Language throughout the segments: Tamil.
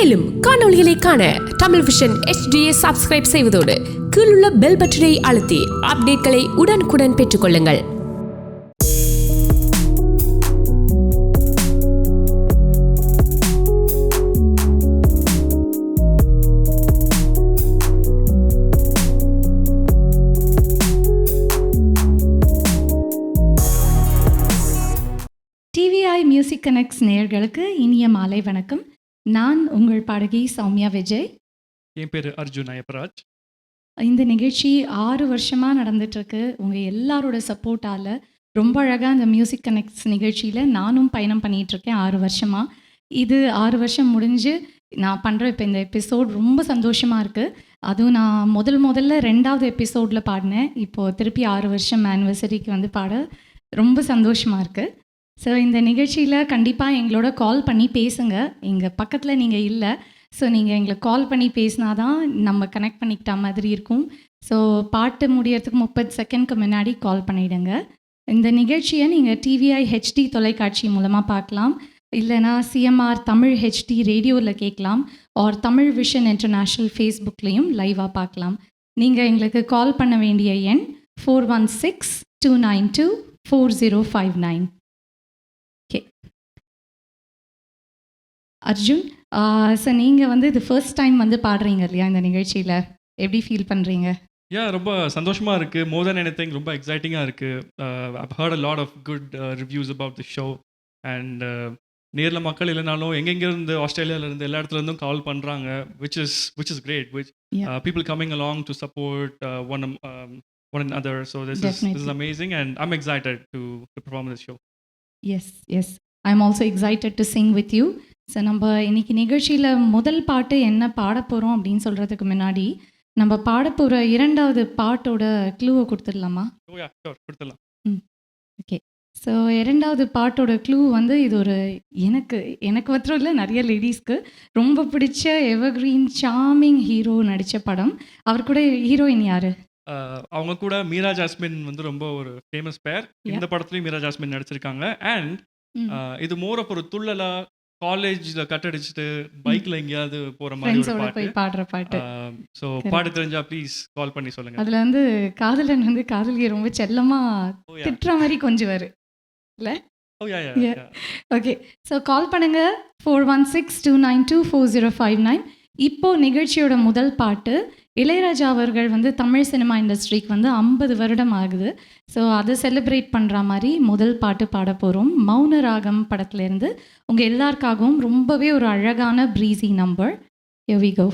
மேலும் காணொளிகளை காண தமிழ் விஷன் HDயை சப்ஸ்கிரைப் செய்வதோடு கீழுள்ள பெல் பட்டனை அழுத்தி அப்டேட்களை உடனுக்குடன் பெற்றுக்கொள்ளுங்கள். டிவிஐ மியூசிக் கனெக்ட்ஸ் நேயர்களுக்கு இனிய மாலை வணக்கம். நான் உங்கள் பாடகி சௌமியா விஜய். என் பேர் அர்ஜுன் ஐயப்பராஜ். இந்த நிகழ்ச்சி 6 வருஷமாக நடந்துட்டுருக்கு. உங்கள் எல்லாரோட சப்போர்ட்டால் ரொம்ப அழகாக இந்த மியூசிக் கனெக்ட்ஸ் நிகழ்ச்சியில் நானும் பயணம் பண்ணிகிட்ருக்கேன் 6 வருஷமாக. இது 6 வருஷம் முடிஞ்சு நான் பண்ணுற இப்போ இந்த எபிசோட் ரொம்ப சந்தோஷமாக இருக்குது. அதுவும் நான் முதல்ல 2வது எபிசோடில் பாடினேன். இப்போது திருப்பி 6 வருஷம் ஆனிவர்சரிக்கு வந்து பாட ரொம்ப சந்தோஷமாக இருக்குது. ஸோ இந்த நிகழ்ச்சியில் கண்டிப்பாக எங்களோட கால் பண்ணி பேசுங்க. எங்கள் பக்கத்தில் நீங்கள் இல்லை, ஸோ நீங்கள் எங்களுக்கு கால் பண்ணி பேசினா தான் நம்ம கனெக்ட் பண்ணிக்கிட்ட மாதிரி இருக்கும். ஸோ பாட்டு முடியறதுக்கு 30 செகண்ட்க்கு முன்னாடி கால் பண்ணிவிடுங்க. இந்த நிகழ்ச்சியை நீங்கள் டிவிஐ HD தொலைக்காட்சி மூலமாக பார்க்கலாம், இல்லைனா CMR தமிழ் HD ரேடியோவில் கேட்கலாம், ஆர் தமிழ் விஷன் இன்டர்நேஷ்னல் ஃபேஸ்புக்லேயும் லைவாக பார்க்கலாம். நீங்கள் எங்களுக்கு கால் பண்ண வேண்டிய எண் 4162924059. அர்ஜுன், சார் நீங்கள் வந்து இது ஃபர்ஸ்ட் டைம் வந்து பாடுறீங்க இல்லையா இந்த நிகழ்ச்சியில், எப்படி ஃபீல் பண்ணுறீங்க? ரொம்ப சந்தோஷமாக இருக்குது. மோர் தென் எனிதிங் ரொம்ப எக்ஸைட்டிங்காக இருக்குது. I've heard a lot of good reviews about the show and நேரில் மக்கள் இல்லைனாலும் எங்கெங்கேருந்து ஆஸ்திரேலியாவிலேருந்து எல்லா இடத்துலேருந்தும் கால் பண்ணுறாங்க, which is great, which people coming along to support one another. So this is amazing and I'm excited to perform this show. Yes, I'm also excited to sing with you. So நம்ம இன்றைக்கி நிகழ்ச்சியில் முதல் பாட்டு என்ன பாட போகிறோம் அப்படின்னு சொல்கிறதுக்கு முன்னாடி நம்ம பாட போகிற 2வது பாட்டோட க்ளூவை கொடுத்துடலாமா? கொடுத்துடலாம். ஓகே. ஸோ 2வது பாட்டோட க்ளூ வந்து இது ஒரு எனக்கு மாத்திரம் இல்லை, நிறைய லேடிஸ்க்கு ரொம்ப பிடிச்ச எவர்கிரீன் சார்மிங் ஹீரோ நடித்த படம். அவர் கூட ஹீரோயின் யார்? அவங்க கூட மீரா ஜாஸ்மின் வந்து ரொம்ப ஒரு ஃபேமஸ் பேர். இந்த படத்துலையும் மீரா ஜாஸ்மின் நடிச்சிருக்காங்க. அண்ட் இது மோர் ஆஃப் ஒரு துள்ளலா காலேஜில் கட்டடிச்சுட்டு பைக்கில் எங்கேயாவது போகிற மாதிரி ஒரு பாட்டு, பாடுற பாட்டு. ஸோ பாட்டு தெரிஞ்சா ப்ளீஸ் கால் பண்ணி சொல்லுங்கள். அதில் வந்து காதலன் வந்து காதலியை ரொம்ப செல்லமாக திட்டுற மாதிரி கொஞ்சுவார் இல்லை? ஓகே. ஸோ கால் பண்ணுங்கள் 4162924059. இப்போது நிகழ்ச்சியோட முதல் பாட்டு இளையராஜா அவர்கள் வந்து தமிழ் சினிமா இண்டஸ்ட்ரிக்கு வந்து 50 வருடம் ஆகுது. ஸோ அதை செலிப்ரேட் பண்ணுற மாதிரி முதல் பாட்டு பாட போகிறோம். மௌன ராகம் படத்துலேருந்து உங்கள் எல்லாருக்காகவும் ரொம்பவே ஒரு அழகான breezy number. Here we go.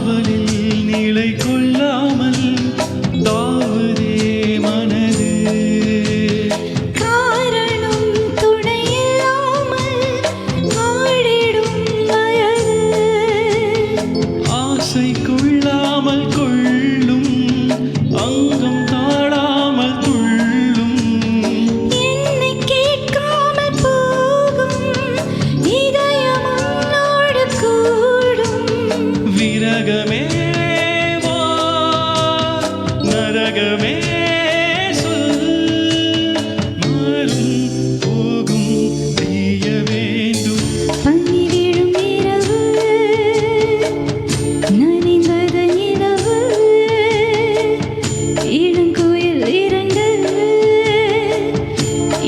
காவலில் நிலை கொள்ளாமல் தாவுதே மனது. காரணம் துணையில்லாமல் ஆடிடும் வயது. ஆசை கொள்ளாமல் கொள்ளும் அங்கம் தாழாமல் துள்ளும். என்னை கேட்காமல் போகும் இதயம் உன்னோடு கூடும். விரகமே வா நரகமே சொல். மாறும் போகும் தீய வேண்டும். பனி விழும் இரவு நனைந்தது நிலவு. இளங்குயில் இரண்டு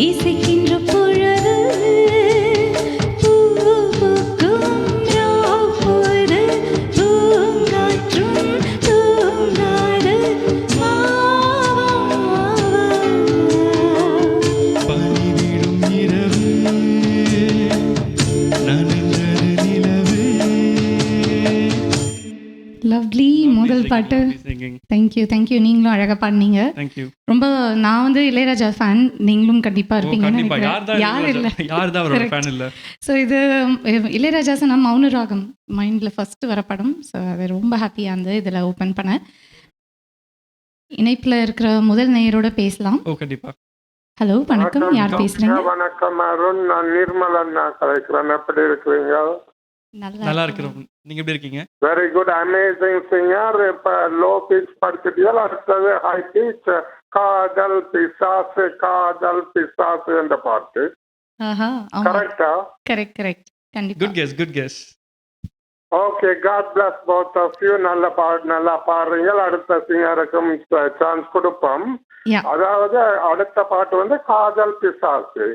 இசைக்கின்ற பொழுது. பூக்கும் ராப்போது பூங்காற்றும் தூங்காது. வா, வா, வா. பனிவிடும் இரவு நனைந்தது நிலவு. லவ்லி முதல் பாட்டு. தேங்க்யூ நீங்களும் அழகாக பாடினீங்க. தேங்க்யூ. ரொம்ப நான் வந்து இளையராஜா ஃபேன், நீங்களும் கண்டிப்பாக இருப்பீங்கன்னு கண்டிப்பா. நினைக்கிறேன். யார் இல்லை. யார் தான் அவரோட Correct. ஃபேன் இல்ல. ஸோ இது இளையராஜா சொன்ன மௌன ராகம் மைண்டில் ஃபஸ்ட்டு வர படம். ஸோ அது ரொம்ப ஹாப்பியாக இருந்து இதில் ஓப்பன் பண்ண. இணைப்பில் இருக்கிற முதல் நேயரோட பேசலாம். ஓ கண்டிப்பா. ஹலோ வணக்கம், யார் பேசுகிறீங்க? வணக்கம் அருண், நான் நிர்மலன் கலைக்கிறேன். எப்படி இருக்கிறீங்க? நல்லா இருக்கிறோம். நீங்க எப்படி இருக்கீங்க? Very good, amazing singer. இப்ப லோ பீச் படிச்சிட்டியால் அடுத்தது ஹை பீச். காதல் பிசாசு என்ற பாட்டு ஆஹா, கரெக்டா? கரெக்ட் கண்டிப்பாக. Good guess. Okay, God bless both of you. நல்லா பாடுறீங்க. அடுத்த சிங்கருக்கும் சான்ஸ் கொடுப்போம். யா, அதாவது அடுத்த பாட்டு வந்து காதல் பிசாசு.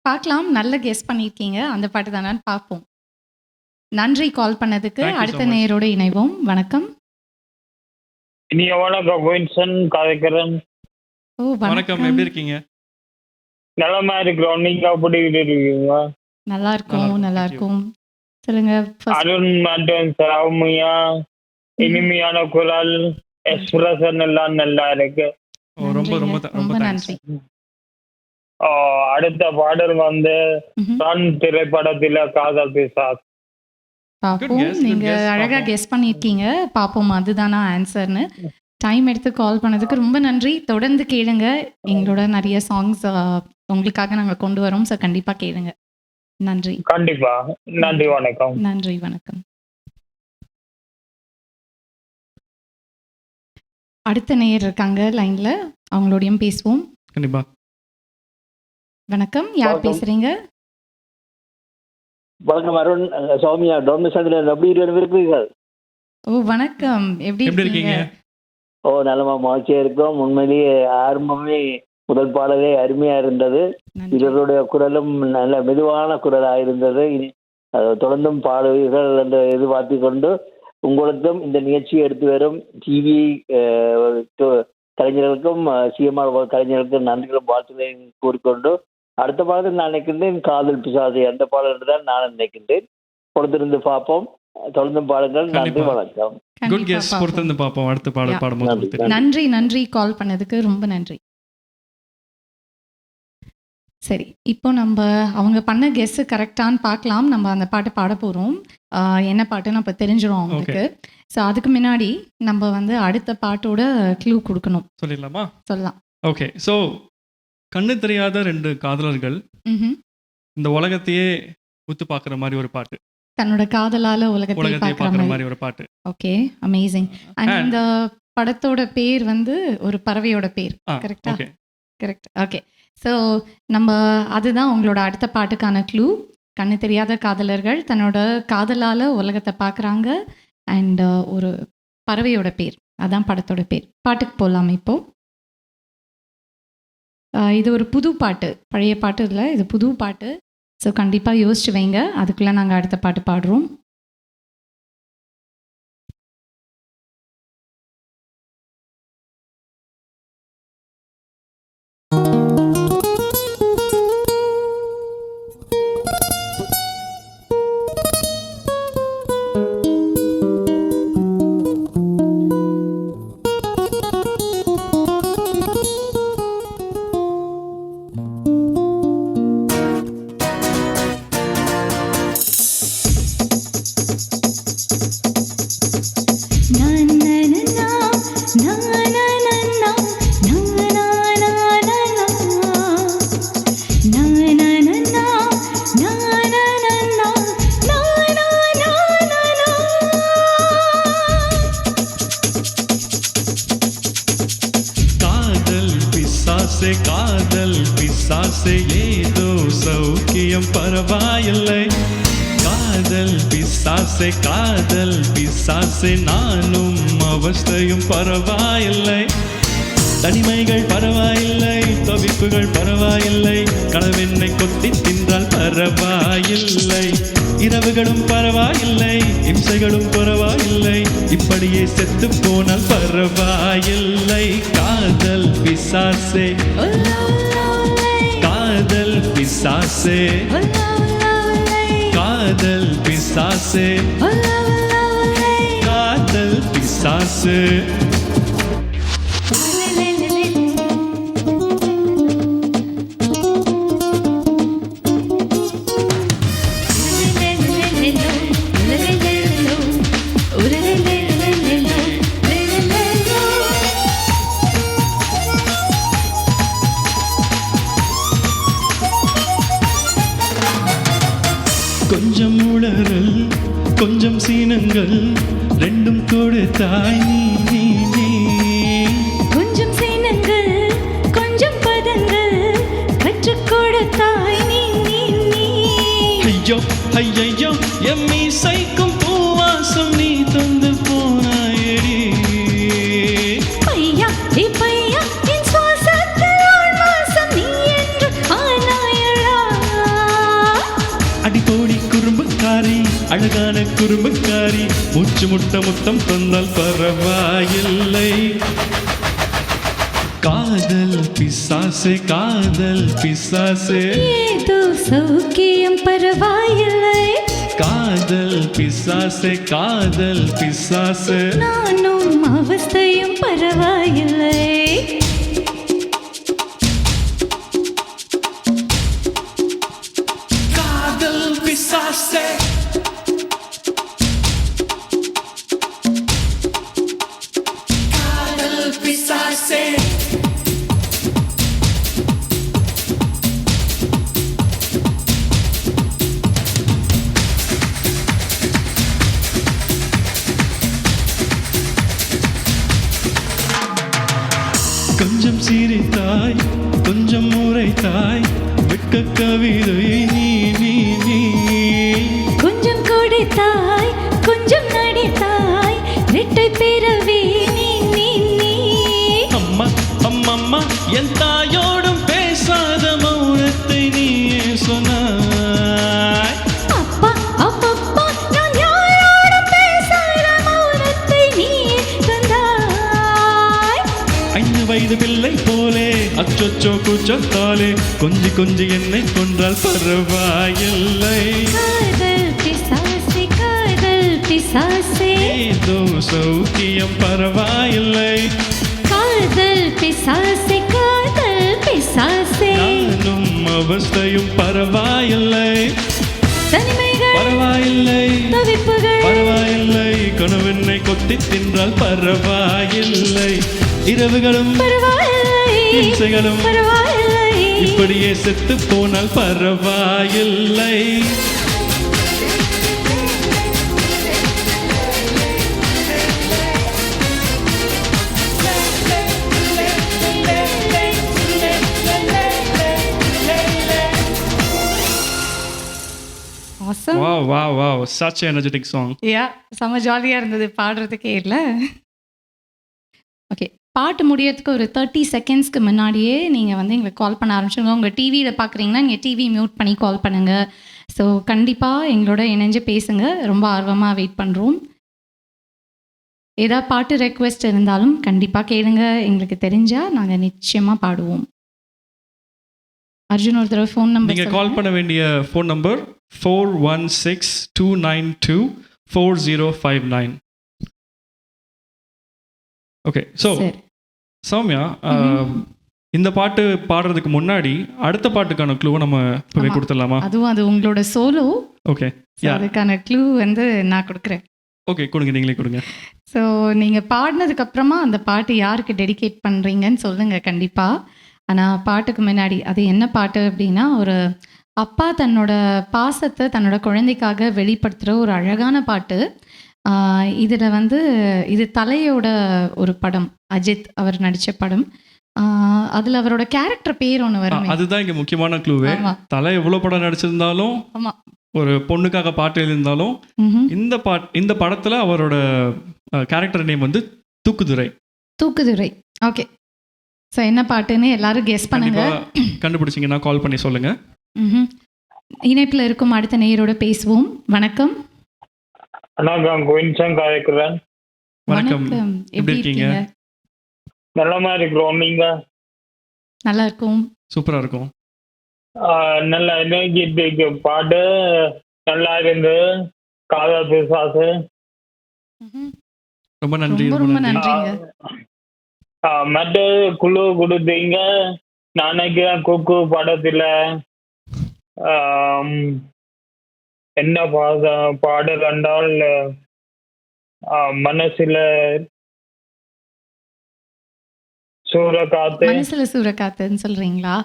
பார்க்கலாம். நல்ல கெஸ் பண்ணியிருக்கீங்க. அந்த பாட்டு தானே பார்ப்போம். நன்றி கால் பண்ணதுக்கு. Thank you so அடுத்த much. நேயரோட இணைவோம். வணக்கம். இனிய வணக்கம், வின்சன் கதைக்கிறேன். ஓ வணக்கம். வணக்கம். எப்படி இருக்கீங்க? நலமா இருக்கிறோம். நீங்க எப்படி இருக்கீங்க? நல்லா இருக்கும். நல்லா இருக்கும். இருக்கும். சொல்லுங்க. first. அருண் மற்றும் சௌமியா இனிமையான குரல், எக்ஸ்பிரஷன் எல்லாம் நல்லா இருக்கு. ஓ ரொம்ப ரொம்ப நன்றிங்க. ரொம்ப ரொம்ப தேங்க்ஸ். நன்றி. அடுத்த பாடல் வந்து ம்ஹும். சன் திரைப்படத்தில காதல் பிசாஸ். பார்ப்போம். guess, good நீங்க guess. அழகா பார்ப்போம். கெஸ் பண்ணியிருக்கீங்க. பார்ப்போம் அதுதானா ஆன்சர்னு. டைம் எடுத்து கால் பண்ணதுக்கு ரொம்ப நன்றி. தொடர்ந்து கேளுங்க. எங்களோட நிறைய சாங்ஸ் உங்களுக்காக நாங்கள் கொண்டு வரோம். ஸோ கண்டிப்பாக கேளுங்க. நன்றி. கண்டிப்பா. நன்றி, வணக்கம். நன்றி, வணக்கம். அடுத்த நேயர் இருக்காங்க லைன்ல, அவங்களோடையும் பேசுவோம். கண்டிப்பா. வணக்கம், யார் வணக்கம். பேசுறீங்க? வணக்கம் அருண், சௌமியா டொமிசந்திரன், எப்படி இருக்கிறீர்கள்? ஓ வணக்கம், எப்படி எப்படி இருக்கீங்க? இருக்கீங்க? ஓ நலமா மகிழ்ச்சியா இருக்கோம். உண்மையிலேயே ஆரம்பமே முதல் பாடலே அருமையா இருந்தது. நன்றி. இவருடைய குரலும் நல்ல மெதுவான குரலாக இருந்தது. தொடர்ந்தும் பாடுவீர்கள் என்று எதிர்பார்த்து கொண்டு உங்களுக்கும் இந்த நிகழ்ச்சியை எடுத்து வரும் டிவி கலைஞர்களுக்கும் சிஎம்ஆர் கலைஞர்களுக்கும் நன்றிகளும் வாழ்த்துக்களையும் கூறிக்கொண்டு அடுத்த பாடத்தில் நான் நினைக்கின்றேன் காதல் பிசாசு அந்த பாடல் என்று தான் நான் நினைக்கின்றேன். பொறுத்திருந்து பார்ப்போம். தொடர்ந்தும் பாடுங்கள். நன்றி, கண்டிப்பா. வணக்கம். குட் கண்டிப்பா கெஸ். பார்ப்போம். பொறுத்திருந்து பார்ப்போம். அடுத்த பாடல் Yeah. பாடும்போது நன்றி. தெரியும். நன்றி கால் பண்ணதுக்கு ரொம்ப நன்றி. சரி, இப்போ நம்ம அவங்க பண்ண கெஸ் கரெக்டான்னு பார்க்கலாம். நம்ம அந்த பாட்டு பாட போகிறோம். என்ன பாட்டுன்னு அப்போ தெரிஞ்சிடும் அவங்களுக்கு. ஸோ அதுக்கு முன்னாடி நம்ம வந்து அடுத்த பாட்டோட க்ளூ கொடுக்கணும். சொல்லிடலாமா? சொல்லலாம். ஓகே. ஸோ கண்ணு தெரியாத ரெண்டு காதலர்கள் ம்ஹும். இந்த உலகத்தையே உத்து பார்க்குற மாதிரி ஒரு பாட்டு. தன்னோட காதலால உலகத்தை உலகத்தையே பார்க்குற பார்க்குற மாதிரி. மாதிரி ஒரு பாட்டு. Okay, amazing. அண்ட் And- இந்த படத்தோட பேர் வந்து ஒரு பறவையோட பேர். கரெக்டா? ஓகே. கரெக்ட். ஓகே. ஸோ நம்ம அதுதான் உங்களோட அடுத்த பாட்டுக்கான க்ளூ. கண்ணு தெரியாத காதலர்கள் தன்னோட காதலால் உலகத்தை பார்க்குறாங்க. அண்ட் ஒரு பறவையோட பேர், அதான் படத்தோட பேர். பாட்டுக்கு போகலாம் இப்போ. இது ஒரு புது பாட்டு, பழைய பாட்டு இல்லை, இது புது பாட்டு. ஸோ கண்டிப்பாக யோசிச்சு வைங்க. அதுக்குள்ளே நாங்கள் அடுத்த பாட்டு பாடுறோம். பிசாசே காதல் பிசாசே ஏதோ சௌக்கியம் பரவாயில்லை. காதல் பிசாசே நானும் அவஸ்தையும் பரவாயில்லை. தனிமைகள் பரவாயில்லை, தவிப்புகள் பரவாயில்லை, கனவெண்ணை கொத்தி தின்றால் பரவாயில்லை. இரவுகளும் பரவாயில்லை, இம்சைகளும் பரவாயில்லை, இப்படியே செத்து போனால் பரவாயில்லை. காதல் பிசாசே காதல் பிசாசே காதல் பிசாசே காதல் பிசாசே. கொஞ்சம் உளறல் கொஞ்சம் சீனங்கள் ரெண்டும் கொடுத்தாய் நீ நீ நீ. கொஞ்சம் சீனங்கள் கொஞ்சம் பதங்கள் கற்றுக் கொடுத்தாய் நீ நீ நீ. ஐயோ ஐயோ எம் இசைக்கும் பூவாசம் நீ தந்து போனாயடி. பையா பையா என் சுவாசத்தில் ஆழ்வாசம் நீ என்று ஆனாயடா. அடிப்போடி குறும்புக்காரி அழகான குறும்புக்காரி, மூச்சு முட்ட முத்தம் தந்தால் பரவாயில்லை. காதல் பிசாசே காதல் பிசாசே ஏதோ சௌக்கியம் பரவாயில்லை. காதல் பிசாசே காதல் பிசாசே நானும் அவஸ்தையும் பரவாயில்லை. காதல் பிசாசே காதல் பிசாசே. கொஞ்சம் சிரித்தாய் கொஞ்சம் முறைத்தாய் வெட்க கவிதை நீ நீ நீ. கொஞ்சம் கொடுத்தாய் கொஞ்சம் நடித்தாய் ரெட்டை பிறவி நீ நீ நீ. அம்மா அம்மம்மா என் தாயோடும் பேசாத மௌனத்தை நீயே சொன்னாய். அப்பா அப்பப்பா நான் யாரோட பேசாத மௌனத்தை நீ தந்தாய். 5 வயது பிள்ளை போலே அச்சொச்சோ கூச்சத்தாலே கொஞ்சி கொஞ்சி என்னை கொன்றால் பரவாயில்லை. காதல் பிசாசே ஏதோ சௌக்கியம் பரவாயில்லை. காதல் பிசாசே நானும் அவஸ்தையும் பரவாயில்லை. தனிமைகள் பரவாயில்லை தவிப்புகள் பரவாயில்லை, கனவெண்ணை கொத்தி தின்றால் பரவாயில்லை. இரவுகளும் பரவாயில்லை இம்சைகளும் பரவாயில்லை. இப்படியே செத்து போனால் பரவாயில்லை. Awesome. Wow, such an energetic song. Yeah, செம ஜாலியாக இருந்தது பாடுறதுக்கே இல்லை. ஓகே, பாட்டு முடியறதுக்கு ஒரு 30 செகண்ட்ஸ்க்கு முன்னாடியே நீங்கள் வந்து எங்களுக்கு கால் பண்ண ஆரம்பிச்சுங்க. உங்கள் டிவியில் பார்க்குறீங்கன்னா நீங்கள் டிவி மியூட் பண்ணி கால் பண்ணுங்கள். ஸோ கண்டிப்பாக எங்களோட இணைஞ்சு பேசுங்க. ரொம்ப ஆர்வமாக வெயிட் பண்ணுறோம். ஏதாவது பாட்டு ரெக்வெஸ்ட் இருந்தாலும் கண்டிப்பாக கேளுங்க. எங்களுக்கு தெரிஞ்சால் நாங்கள் நிச்சயமாக பாடுவோம். அர்ஜுன் ஒரு தடவை ஃபோன் நம்பர் நீங்கள் கால் பண்ண வேண்டிய phone number 4162924059. Okay, so Soumya, இந்த பாட்டு பாடுறதுக்கு முன்னாடி அடுத்த பாட்டுக்கான க்ளூவை நம்ம இப்போவே கொடுத்துடலாமா? அதுவும் அது உங்களோட சோலோ. ஓகே, அதுக்கான க்ளூ வந்து நான் கொடுக்குறேன். ஓகே, கொடுங்க, நீங்களே கொடுங்க. ஸோ நீங்கள் பாடினதுக்கப்புறமா அந்த பாட்டு யாருக்கு டெடிகேட் பண்ணுறீங்கன்னு சொல்லுங்கள் கண்டிப்பாக. ஆனால் பாட்டுக்கு முன்னாடி அது என்ன பாட்டு அப்படின்னா, ஒரு அப்பா தன்னோட பாசத்தை தன்னோட குழந்தைக்காக வெளிப்படுத்துகிற ஒரு அழகான பாட்டு. இதில் வந்து இது தலையோட ஒரு படம், அஜித் அவர் நடித்த படம். அதில் அவரோட கேரக்டர் பேர் ஒன்று வரும். அதுதான் இங்கே முக்கியமான க்ளூவே. தலை எவ்வளோ படம் நடிச்சிருந்தாலும், ஆமாம், ஒரு பொண்ணுக்காக பாட்டு எழுதியிருந்தாலும், இந்த படத்தில் அவரோட கேரக்டர் நேம் வந்து தூக்குதுரை. தூக்குதுரை. ஓகே, ஸோ என்ன பாட்டுன்னு எல்லாரும் கெஸ் பண்ணுங்க. கண்டுபிடிச்சிங்கன்னா கால் பண்ணி சொல்லுங்க. இணைப்பில் இருக்கும் அடுத்த நேயரோட பேசுவோம். வணக்கம். வணக்கம், குயின்சன் காயக்குறேன். வணக்கம், எப்படி இருக்கீங்க? நல்லமா இருக்கிறோம், நீங்க? நல்லா இருக்கும், சூப்பரா இருக்கும். நல்ல எனர்ஜெட்டிக் பாட்டு, நல்லா இருந்து. காதல் பிசாசு. ரொம்ப நன்றி. ரொம்ப நன்றிங்க. மற்ற குழு கொடுத்தீங்க. நாளைக்கு குக்கு படத்துல என்ன பாடல் கண்டால் மனசுல சூறக்காத்து. மனசுல சூறக்காத்துன்னு சொல்றீங்களா?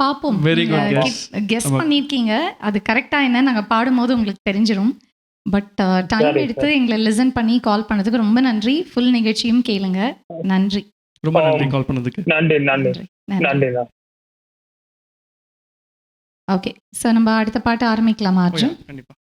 பாப்போம். Very good. கெஸ் பண்ணிருக்கீங்க. அது கரெக்டா என்ன நாங்க பாடும்போது உங்களுக்கு தெரிஞ்சிடும். பட் டைம் எடுத்து எங்களை லிசன் பண்ணி கால் பண்ணதுக்கு ரொம்ப நன்றி. ஃபுல் நிகழ்ச்சியும் கேளுங்க. நன்றி. ரொம்ப நன்றி கால் பண்ணதுக்கு. நன்றி நன்றி நன்றி. ஓகே, ஸோ நம்ம அடுத்த பாட்டு ஆரம்பிக்கலாமா அர்ஜுன்? கண்டிப்பா.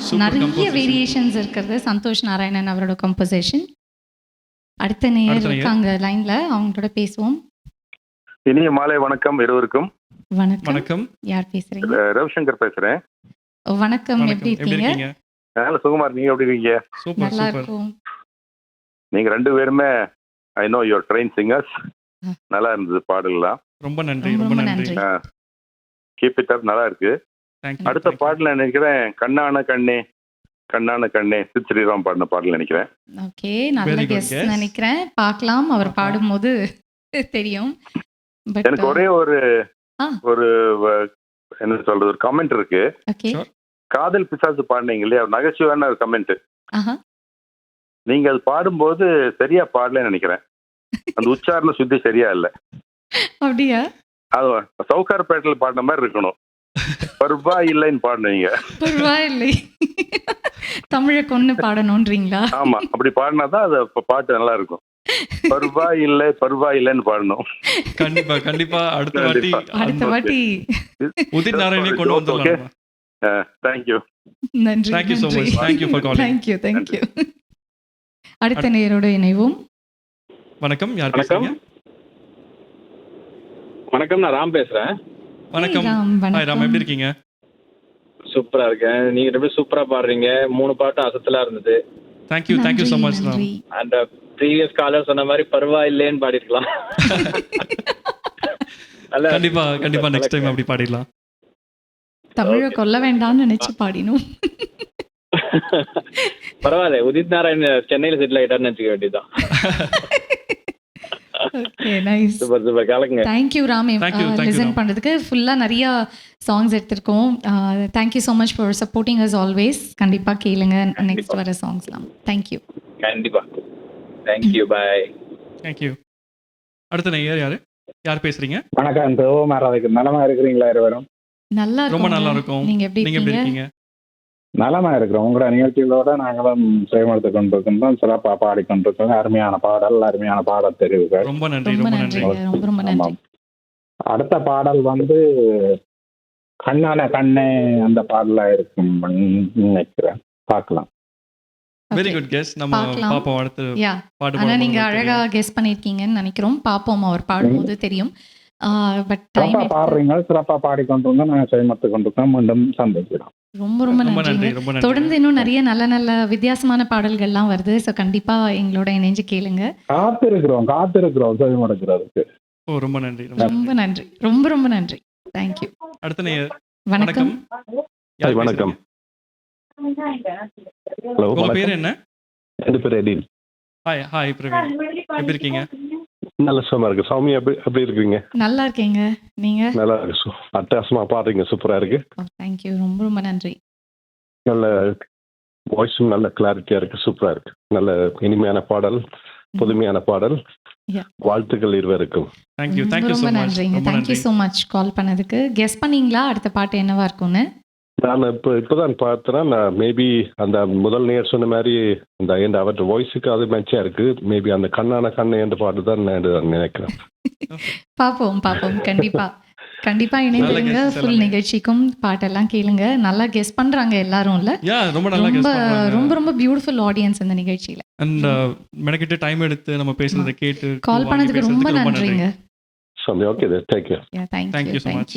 Super நிறைய composition. வேரியேஷன்ஸ் இருக்கிறது. சந்தோஷ் நாராயணன் அவரோட கம்போசிஷன். அடுத்த நேயர் அடுத்த நேயர். இருக்காங்க லைன்ல, அவங்களோட பேசுவோம். இனிய மாலை வணக்கம் இருவருக்கும். வணக்கம். வணக்கம். யார் பேசுறீங்க? ரவிசங்கர் பேசுறேன். வணக்கம். வணக்கம். எப்படி எப்படி இருக்கீங்க? இருக்கீங்க? நல்ல சுகுமார், நீங்க எப்படி இருக்கீங்க? சூப்பர் நல்லா சூப்பர். இருக்கும். நீங்க ரெண்டு பேருமே I know your trained singers. ஆ. நல்லா இருந்தது பாடலாம். ரொம்ப நன்றி, ரொம்ப ரொம்ப ரொம்ப நன்றி. நன்றி. கீப் இட் அப், நல்லா இருக்கு. Thank you. அடுத்த thank you. பாடல நினைக்கிறேன் கண்ணான கண்ணே கண்ணான கண்ணே சித் ஸ்ரீராம் பாடின பாடல் நினைக்கிறேன். ஓகே, நல்ல Very good கெஸ் guess. நினைக்கிறேன். பார்க்கலாம், அவர் பாடும்போது தெரியும். பட் எனக்கு ஒரே ஒரு ஆ. ஒரு என்ன சொல்றது, ஒரு கமெண்ட் இருக்கு. ஓகே. Sure. காதல் பிசாசு பாடினீங்க இல்லையா, ஒரு நகைச்சுவையான ஒரு கமெண்ட். ஆஹா. நீங்க அது பாடும்போது சரியா பாடலன்னு நினைக்கிறேன். அந்த உச்சாரண சுத்தி சரியா இல்ல. அப்படியா? அது சவுகார்பேட்டையில பாடின மாதிரி இருக்கணும். பருபா இல்லைன்னு பாடுனீங்க. பரவாயில்லை. தமிழை கொண்டு பாடணுன்றீங்களா? ஆமா, அப்படி பாடினாதான் அது பாட்டு நல்லா இருக்கும். பருபா இல்லைன்னு பாடணும். கண்டிப்பா கண்டிப்பா அடுத்த வாட்டி அடுத்த வாட்டி. உதித் நாராயணே கொண்டு வந்துடலாம். தேங்க்யூ. நன்றி. Thank you so much. Thank you for calling. Thank you. அடுத்த நேயரோட இணைவோம். வணக்கம். யார் வணக்கம். பேசுறீங்க? வணக்கம், நான் ராம் பேசுறேன். வணக்கம். Hey, ராம், ஹாய் ராம், வணக்கம். எப்படி இருக்கீங்க? சூப்பரா இருக்கேன். நீங்க ரெண்டு பேரும் சூப்பரா பாடுறீங்க. 3 பாட்டும் அசத்தலா இருந்தது. Thank you thank you so much Ram. நன்றி. அந்த ப்ரீவியஸ் காலர் சொன்ன மாதிரி பரவாயில்லைன்னு பாடிருக்கலாம். நல்ல கண்டிப்பா கண்டிப்பா நெக்ஸ்ட் டைம் அப்படி பாடிடலாம். தமிழை கொல்ல வேண்டாம்னு நினைச்சு பாடினோம். பரவாயில்ல, உதித் நாராயண் சென்னையில செட்டில் ஆயிட்டாருன்னு நினைச்சுக்க வேண்டியதுதான். Okay, nice. சூப்பர் சூப்பர், கலக்குங்க. Thank you Ram, Thank you, listen Ram. பண்ணுறதுக்கு. ஃபுல்லாக நிறைய சாங்ஸ் எடுத்திருக்கோம். Thank you so much for supporting us always. கண்டிப்பாக கேளுங்க நெக்ஸ்ட் வர சாங்ஸ்லாம். தேங்க்யூ. கண்டிப்பா. Thank you, bye. தேங்க்யூ. அடுத்த நேயர் யார் பேசுறீங்க? வணக்கம், பிரபுமாராவுக்கு நலமா இருக்கிறீங்களா இருவரும்? நல்லா ரொம்ப இருக்கும். நல்லா இருக்கும். நீங்க எப்படி நீங்க எப்படி இருக்கீங்க? இருக்கீங்க? நலமா இருக்கிறோம். உங்களோட நிகழ்ச்சிகளோட நாங்களும் செயல்படுத்திக் கொண்டிருக்கின்றோம். சிறப்பாக பாடிக்கொண்டிருக்கிறோம். அருமையான பாடல், அருமையான பாடல் தெரிவுகள். ரொம்ப நன்றி, ரொம்ப ரொம்ப நன்றி. நன்றிங்க, ரொம்ப ரொம்ப நன்றி. ஆமாம். அடுத்த பாடல் கண்ணான கண்ணே அந்த பாடலா இருக்கும் நினைக்கிறேன். பார்க்கலாம். Very Okay. Good guess. நம்ம பார்க்கலாம். பாப்போம் அடுத்து யா, பாட்டு ஆனா நீங்க பாடும்போது அழகா தெரியும். கெஸ் பண்ணிருக்கீங்கன்னு நினைக்கிறோம். பாப்போம், அவர் பாடும்போது தெரியும். பட் சிறப்பா டைம் பாடுறீங்க, சிறப்பா பாடிக்கொண்டிருந்தோம். நாங்கள் செயல்படுத்திக் கொண்டிருக்கோம். மீண்டும் சந்திக்கிறோம். ரொம்ப ரொம்ப ரொம்ப நன்றி, நன்றிங்க. ரொம்ப நன்றி. தொடர்ந்து இன்னும் நிறைய நல்ல நல்ல வித்தியாசமான பாடல்கள்லாம் வருது. ஸோ கண்டிப்பா எங்களோட இணைஞ்சு கேளுங்க. காத்திருக்கிறோம் செயல்படுத்துறதுக்கு. ஓ, ரொம்ப நன்றி, ரொம்ப நன்றி. ரொம்ப நன்றி, ரொம்ப ரொம்ப நன்றி. தேங்க்யூ. அடுத்த நேயர். வணக்கம். யார் வணக்கம். பேசுறீங்க? ஹலோ, உங்க பேர் என்ன? என் பேர் எடின். ஹாய் ஹாய் பிரவீன், எப்படி இருக்கீங்க? நல்ல சுகமா இருக்கு. சௌமியா எப்படி இருக்கீங்க? நல்லா இருக்கேங்க. நீங்க? நல்லா இருக்கு. அட்டகாசமா பாடுறீங்க, சூப்பரா இருக்கு. தேங்க்யூ, ரொம்ப ரொம்ப நன்றி. நல்ல வாய்ஸும் நல்ல கிளாரிட்டியா இருக்கு, சூப்பரா இருக்கு. நல்ல இனிமையான பாடல், புதுமையான பாடல். Yeah. வாழ்த்துக்கள் இருவருக்கும். தேங்க்யூ ரொம்ப தேங்க்யூ ஸோ ரொம்ப மச். நன்றிங்க. ரொம்ப தேங்க்யூ நன்றி. ஸோ மச் கால் பண்ணதுக்கு. கெஸ் பண்ணீங்களா அடுத்த பாட்டு என்னவா இருக்கும்னு? நான் இப்போதான் பார்த்தேன். நான் மேபி அந்த முதல் நேர் சொன்ன மாதிரி அந்த அவற்ற வாய்ஸுக்கு அது மேட்சா இருக்கு. மேபி அந்த கண்ணான கண்ணை என்ற பாட்டு தான் நான் நினைக்கிறேன். பாப்போம் கண்டிப்பா கண்டிப்பா இணைந்துருங்க. guesses ஃபுல் எல்லாமே. நிகழ்ச்சிக்கும் பாட்டெல்லாம் கேளுங்க. நல்லா கெஸ் பண்றாங்க எல்லாரும் இல்ல? யா, ரொம்ப நல்லா கெஸ் ரொம்ப பண்றாங்க. ரொம்ப ரொம்ப பியூட்டிஃபுல் ஆடியன்ஸ் இந்த நிகழ்ச்சியில. அண்ட் மெனக்கிட்ட டைம் எடுத்து நம்ம பேசுறதை கேட்டு கால் வாங்கி பண்ணதுக்கு ரொம்ப பேசுறதுக்கு நன்றிங்க. Soumya, okay, thank you. Thank Thank you you so much.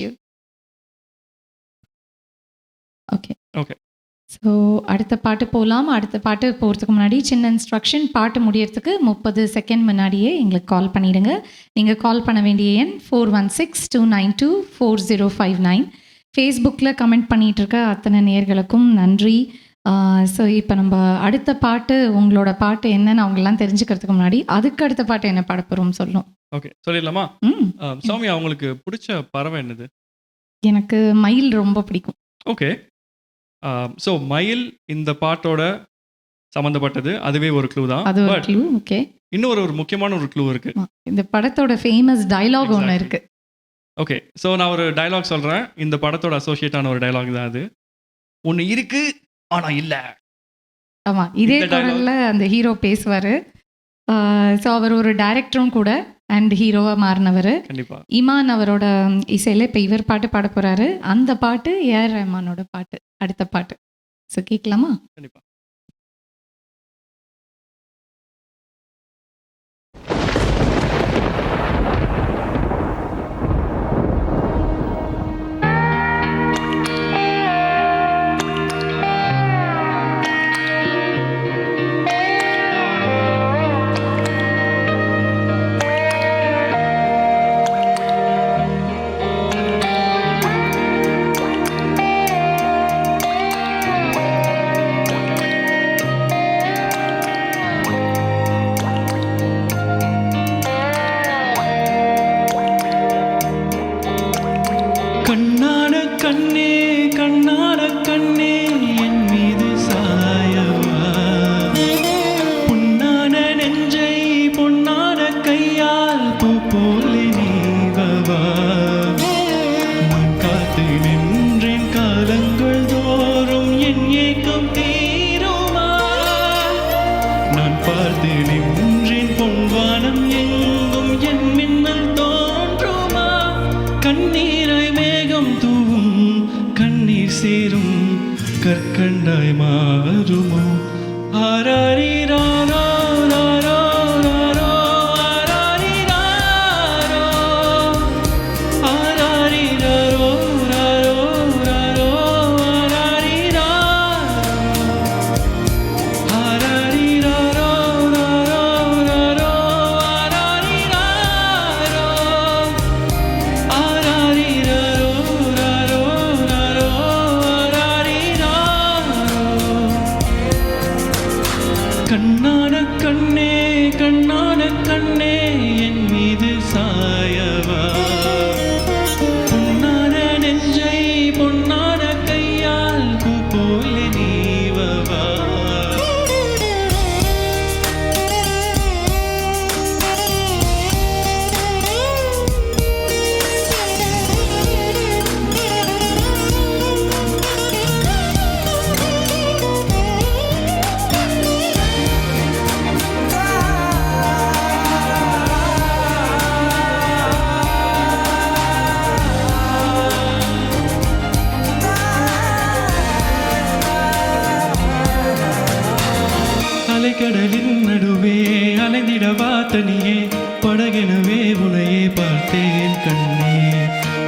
Okay Okay. So அடுத்த பாட்டு போகலாம். அடுத்த பாட்டு போகிறதுக்கு முன்னாடி சின்ன இன்ஸ்ட்ரக்ஷன். பாட்டு முடியறதுக்கு 30 செகண்ட் முன்னாடியே எங்களுக்கு கால் பண்ணிடுங்க. நீங்கள் கால் பண்ண வேண்டிய எண் 4162924059. ஃபேஸ்புக்கில் கமெண்ட் பண்ணிகிட்டு இருக்க அத்தனை நேயர்களுக்கும் நன்றி. ஸோ இப்போ நம்ம அடுத்த பாட்டு, உங்களோட பாட்டு என்னன்னு அவங்கெல்லாம் தெரிஞ்சுக்கிறதுக்கு முன்னாடி அதுக்கு அடுத்த பாட்டு என்ன பாட போகிறோம் சொல்லணும். ஓகே, சொல்லிடலாமா? சௌமியா, உங்களுக்கு பிடிச்ச பறவை என்னது? எனக்கு மயில் ரொம்ப பிடிக்கும். ஓகே, ஸோ மயில் இந்த பாட்டோட சம்மந்தப்பட்டது. அதுவே ஒரு க்ளூ தான். அது ஒரு பட் க்ளூ. ஓகே, இன்னொரு முக்கியமான ஒரு க்ளூ இருக்கு. இந்த படத்தோட ஃபேமஸ் டயலாக் ஒன்று Exactly. இருக்கு. ஓகே, ஸோ நான் ஒரு டயலாக் சொல்கிறேன். இந்த படத்தோட அசோசியேட்டான ஒரு டயலாக் தான் அது. ஒன்று இருக்கு ஆனால் இல்லை. ஆமாம், இதே இந்த dialogue- குரல்ல அந்த ஹீரோ பேசுவார். ஸோ அவர் ஒரு டைரக்டரும் கூட அண்ட் ஹீரோவாக மாறினவர். கண்டிப்பா. இமான் அவரோட இசையில் இப்போ இவர் பாட்டு பாட போகிறாரு. அந்த பாட்டு ஏஆர் ரஹ்மானோட பாட்டு, அடுத்த பாட்டு. ஸோ கேட்கலாமா? கண்டிப்பா. கண்ணான கண்ணே கண்ணான கண்ணே என் மீது சாயவா, பொன்னான நெஞ்சை பொன்னான கையால் பூ போல நீவவா. நான் காத்து நின்றேன் காலங்கள் தோறும் என் ஏக்கம் தீருமா. நான் பார்த்து நின்றேன் பொன்வானம் எங்கும் என் மின்னல் தோன்றுமா. கண்ணீரை மேகம் தூவும் கண்ணீர் சேரும் கற்கண்டாய் மாறுமோ. ஆராரிராரோ ராரோ ராரோ ஆராரிராரோ ஆராரிராரோ ராரோ ராரோ ஆராரிராரோ ஆராரிராரோ ராரோ ராரோ ஆராரிராரோ ஆராரிராரோ ராரோ ராரோ ஆராரிராரோ. கண்ணான கண்ணே கண்ணான கண்ணே என் மீது சாயவா, பொன்னான நெஞ்சை பொன்னான கையால் பூ போல நீவவா. அலைக்கடலின் நடுவே அலைந்திடவா தனியே, படகெனவே உனையே பார்த்தேன் கண்ணே.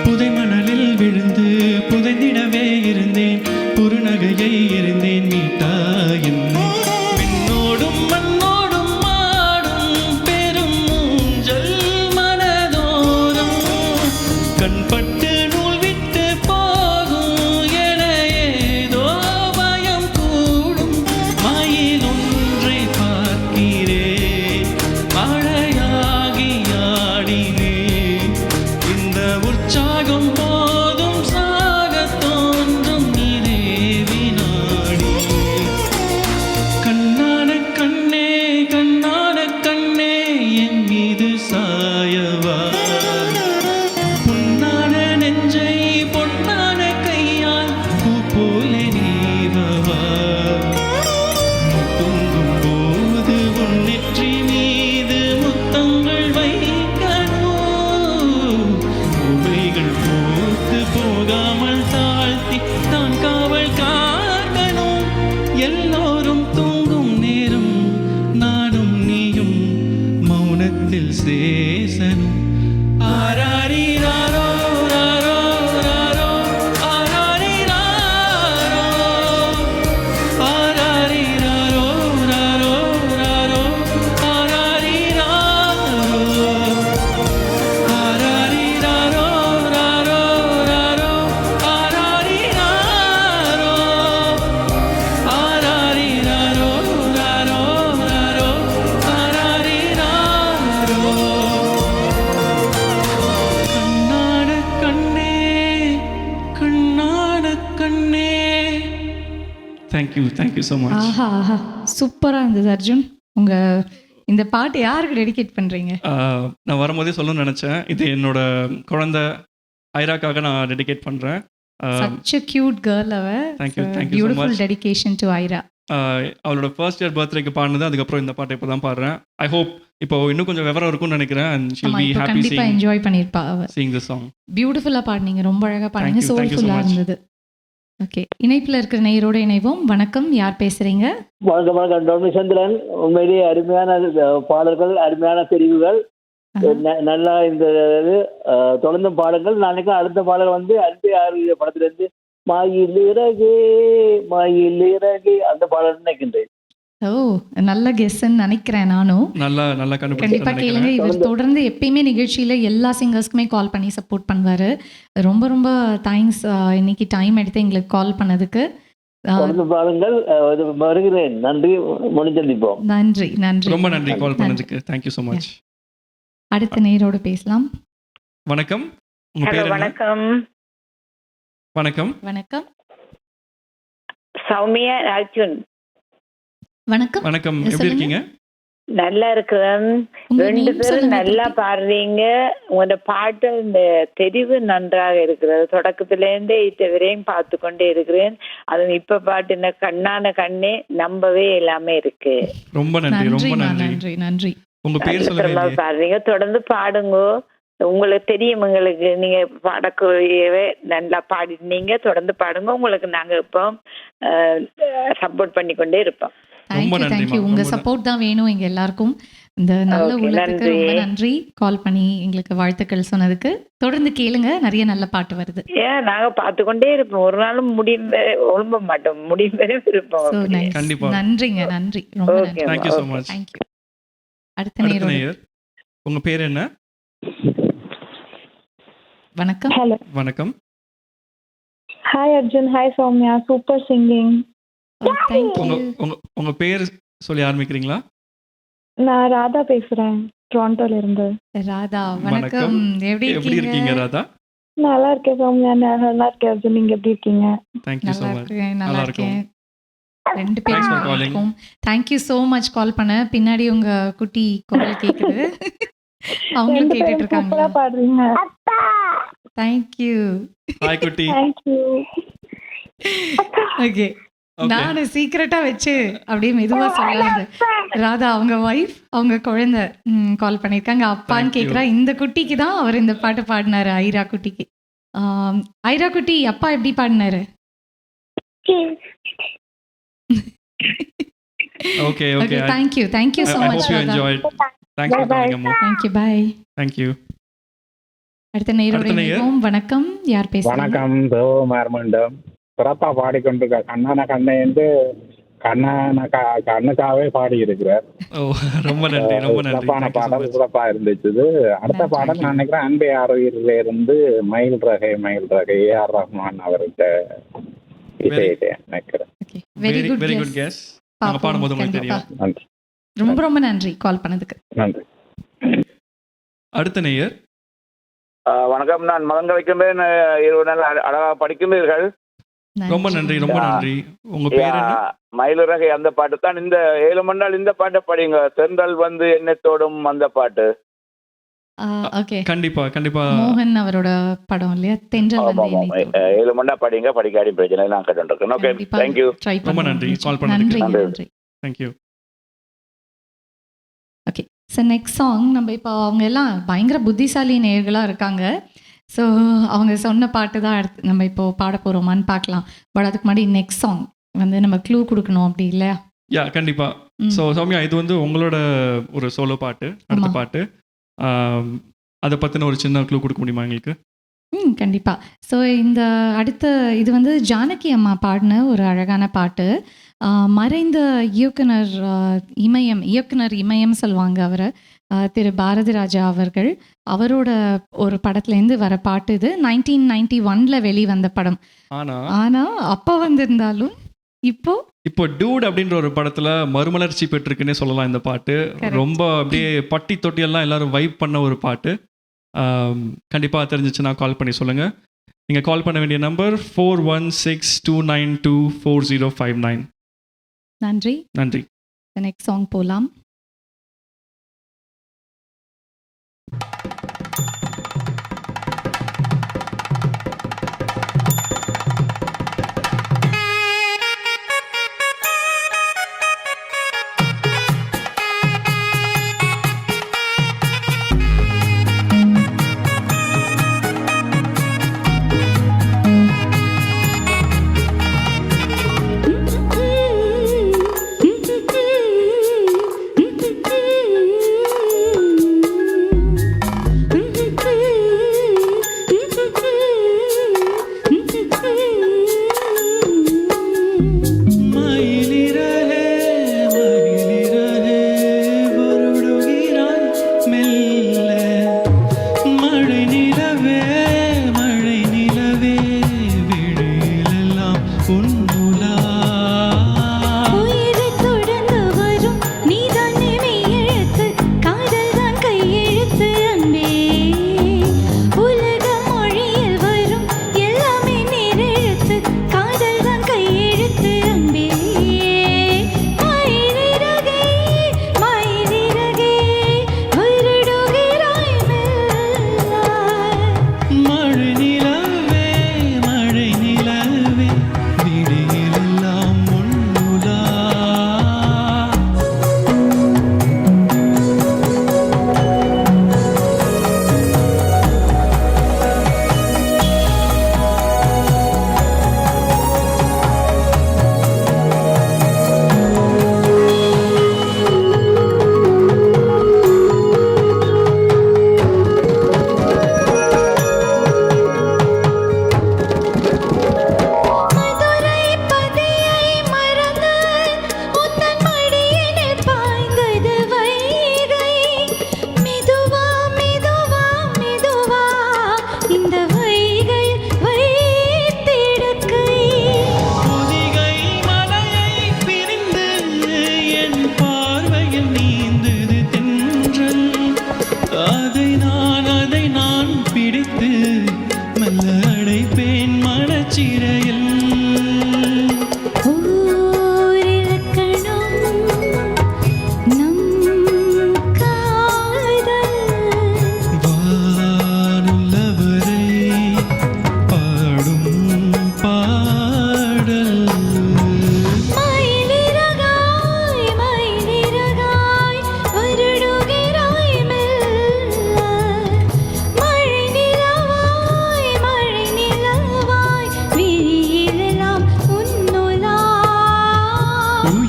புதை மணலில் விழுந்து புதைந்திடவே இருந்தேன், குறுநகையை எறிந்தேன் மீட்டா என்னை. விண்ணோடும் மண்ணோடும் மாடும் பெரும் ஊஞ்சல் மனதோறும், கண்பட்டு நூல் விட்டு போகும் என ஏதோ பயம் கூடும். மயில் ஒன்றை பார்க்கிறேன் மழையாகி ஆடினேன், இந்த உற்சாகம் போதும் சாக தோன்றும் இதே வினாடி. கண்ணான கண்ணே கண்ணான கண்ணே என் மீது சாயவா, பொன்னான நெஞ்சை பொன்னான கையால் பூ போல நீவவா. நீ தூங்கும் போது உன் நெற்றி மீது முத்தங்கள் வைக்கணும், உமைகள் போத்து போகாமல் தாழ்த்தி தான் காவல் காக்கணும். எல்லோரும் தூங்கும் நேரம் நானும் நீயும் மௌனத்தில் சேசனும். ஆராரிராரோ ராரோ ராரோ ஆராரிராரோ ஆராரிராரோ ராரோ ராரோ ஆராரிராரோ ஆராரிராரோ ராரோ ராரோ ஆராரிராரோ ஆராரிராரோ ராரோ ராரோ ஆராரிராரோ. கண்ணான கண்ணே கண்ணான கண்ணே. Thank you so much. ஆஹா ஆஹா, சூப்பராக இருந்தது அர்ஜுன். உங்கள் இந்த பாட்டு யாருக்கு டெடிகேட் பண்ணுறீங்க? நான் வரும்போதே சொல்லணும்னு நினச்சேன், இது என்னோட குழந்தை ஐராக்காக நான் டெடிகேட் பண்ணுறேன். Such a cute girl அவ. Thank you so Beautiful much. dedication to Aira. அவளோட ஃபர்ஸ்ட் இயர் பர்த்டேக்கு பாடினது, அதுக்கப்புறம் இந்த பாட்டை இப்போ தான் பாடுறேன். ஐ ஹோப் இப்போ இன்னும் கொஞ்சம் விவரம் இருக்கும்னு நினைக்கிறேன். and she'll ஆமா, be இப்போ happy கண்டிப்பா என்ஜாய் பண்ணிருப்பா அவ. seeing this song. பியூட்டிஃபுல்லா பாடுனீங்க, ரொம்ப அழகா பாடுனீங்க, Thank you so சோல்ஃபுல்லா much. இருந்தது. ஓகே, இணைப்பில் இருக்கிற நேயரோட இணைவோம். வணக்கம், யார் பேசுறீங்க? வணக்கம் வணக்கம் டொமி சந்திரன். உண்மையிலேயே அருமையான பாடல்கள், அருமையான தெரிவுகள். நல்லா இந்த இது தொடர்ந்து பாடல்கள். நான் நினைக்கிறேன் அடுத்த பாடல் வந்து அன்பே ஆறு படத்திலிருந்து மயில் இறகே மயில் இறகே அந்த பாடல் நினைக்கின்றேன். ஓ, நல்ல கெஸ்ன்னு நினைக்கிறேன் நானும். நல்லா கண்டிப்பா கேளுங்க. இவர் தொடர்ந்து எப்பயுமே நிகழ்ச்சியில எல்லா சிங்கர்ஸ்க்குமே கால் பண்ணி சப்போர்ட் பண்ணுவாரு. ரொம்ப ரொம்ப தேங்க்ஸ் இன்னைக்கு டைம் எடுத்து எங்களுக்கு கால் பண்ணதுக்கு. தொடர்ந்து பாருங்கள், வருகிறேன். நன்றி, முடிஞ்சந்திப்போம். நன்றி நன்றி, ரொம்ப நன்றி கால் பண்ணதுக்கு. Thank you so much. அடுத்த நேரோட பேசலாம். வணக்கம், உங்க பேர் என்ன? வணக்கம். வணக்கம். வணக்கம். சௌமியா அர்ஜுன். வணக்கம். வணக்கம், எப்படி இருக்கீங்க? நல்லா இருக்கிறேன். ரெண்டு பேரும் நல்லா பாடுறீங்க. உங்களோட பாட்டு இந்த தெரிவு நன்றாக இருக்கிறது. தொடக்கத்திலேருந்தே இதுவரையும் பார்த்து கொண்டே இருக்கிறேன். அது இப்ப பாட்டு இந்த கண்ணான கண்ணே நம்பவே எல்லாமே இருக்கு. ரொம்ப நன்றி, ரொம்ப நன்றி. நன்றி நன்றி. உங்க பேர் சொல்லுங்க. பாடுறீங்க, தொடர்ந்து பாடுங்க. உங்களுக்கு தெரியும், உங்களுக்கு நீங்க பாடக்கூடியவே நல்லா பாடினீங்க. தொடர்ந்து பாடுங்க. உங்களுக்கு நாங்க இப்போ சப்போர்ட் பண்ணி கொண்டே இருப்போம். தேங்க்யூ. உங்க சப்போர்ட் தான் வேணும் எங்க எல்லாருக்கும். இந்த நல்ல உள்ளத்துக்கு ரொம்ப நன்றி. கால் பண்ணி எங்களுக்கு வாழ்த்துக்கள் சொன்னதுக்கு. தொடர்ந்து கேளுங்க, நிறைய நல்ல பாட்டு வருது. நாங்க பார்த்து கொண்டே இருப்போம். ஒரு நாளும் ஒழும்ப மாட்டோம், முடியும் வரை இருப்போம். நன்றிங்க, நன்றி, ரொம்ப நன்றி. Thank you so much. அடுத்த நேயர், உங்க பேர் என்ன? வணக்கம். ஹலோ, வணக்கம். Hi Arjun, hi Soumya, super singing. உங்க பேர் சொல்லி ஆரம்பிக்கிறீங்களா? நான் ராதா பேசுறேன், டொரண்டோல இருந்து. ராதா, வணக்கம். எப்படி இருக்கீங்க ராதா? நல்லா இருக்கேன் சௌமியா, நல்லா இருக்கேன் அர்ஜுன். நீங்க எப்படி இருக்கீங்க? Thank you so much. நல்லா இருக்கேன். ரெண்டு பேரும் thank you so much கால் பண்ண. பின்னாடி உங்க குட்டி குரல் கேக்குது. அவங்க கேட்டுட்டு இருக்காங்க. சூப்பரா பாடுறீங்க. thank you. ஹாய் குட்டி. thank you. ஓகே, நான் சீக்கிரட்டா வச்சு அப்படியே மெதுவா சொல்லாத. ராதா அவங்க வைஃப், அவங்க குழந்தை கால் பண்ணிருக்காங்க. அப்பான்னு கேக்குறா. இந்த குட்டிக்கு தான் அவர் இந்த பாட்டு பாடினாரு, ஐரா குட்டிக்கு. ஐரா குட்டி, அப்பா எப்படி பாடினாரு? Okay, okay. Thank you so much. I hope you enjoyed. Thanks for coming, Amma. Thank you, bye. Thank you. அடுத்த நேயர், வணக்கம், யார் பேசுறீங்க? வணக்கம், தேவகுமார் மீண்டும். சிறப்பா பாடிக்கொண்டிருக்க கண்ணான கண்ணை என்று கண்ணுக்காகவே பாடி இருக்கிறார். ரொம்ப நன்றி, ரொம்ப நன்றி. சிறப்பான பாடல், சிறப்பா இருந்துச்சு. அடுத்த பாடல் நான் நினைக்கிறேன் அன்பே ஆரோக்கியில இருந்து மயில் ரகை ஏஆர் ரஹ்மான் அவர்கிட்ட நினைக்கிறேன். Very good guess. நாங்க பாடும்போது உங்களுக்கு தெரியும். நன்றி, ரொம்ப ரொம்ப நன்றி கால் பண்ணதுக்கு. நன்றி. அடுத்த நேயர், வணக்கம், நான் மகங்க வைக்கின்றேன். அழகா படிக்கின்றீர்கள். ரொம்ப நன்றி, ரொம்ப நன்றி. உங்க பேர் என்ன? மயிலிறகை அந்த பாட்டு தான். இந்த 7 மண்டால் இந்த பாட்டை படிங்க. தென்றல் வந்து என்னத்தோடும் அந்த பாட்டு. ஓகே, கண்டிப்பா கண்டிப்பா. மோகன் அவரோட படம் இல்லையா, தென்றல் வந்து 7 மண்டா படிங்க, படிக்காடி பிரச்சனை நான் கேட்டுருக்கேன். Okay, thank you. ரொம்ப நன்றி கால் பண்ணதுக்கு. நன்றி. Thank you. Okay, so next song நம்ம இப்போ அவங்க எல்லாம் பயங்கர புத்திசாலி நேயர்களாக இருக்காங்க. ஸோ அவங்க சொன்ன பாட்டு தான் அடுத்து நம்ம இப்போ பாட போகிறோமான்னு பார்க்கலாம். பட் அதுக்கு முன்னாடி நெக்ஸ்ட் சாங் வந்து நம்ம க்ளூ கொடுக்கணும், அப்படி இல்லையா? கண்டிப்பா. ஸோ சௌமியா, இது வந்து உங்களோட ஒரு சோலோ பாட்டு, அடுத்த பாட்டு. அதை பற்றின ஒரு சின்ன க்ளூ கொடுக்க முடியுமா எங்களுக்கு? கண்டிப்பாக. ஸோ இந்த அடுத்த இது வந்து ஜானகி அம்மா பாடின ஒரு அழகான பாட்டு. மறைந்த இயக்குனர் இமயம் சொல்லுவாங்க அவரை, திரு பாரதி ராஜா அவர்கள். அவரோட ஒரு படத்துலேருந்து வர பாட்டு இது. 1991 வெளிவந்த படம். ஆனால் அப்போ வந்திருந்தாலும் இப்போ டூட் அப்படின்ற ஒரு படத்துல மறுமலர்ச்சி பெற்றிருக்குன்னே சொல்லலாம் இந்த பாட்டு. ரொம்ப அப்படியே பட்டி தொட்டியெல்லாம் எல்லாரும் வைப் பண்ண ஒரு பாட்டு. கண்டிப்பாக தெரிஞ்சிச்சுன்னா கால் பண்ணி சொல்லுங்கள். நீங்கள் கால் பண்ண வேண்டிய நம்பர் 4162924059. நன்றி நன்றி. நெக்ஸ்ட் சாங் போகலாம். முகச்சிறையில்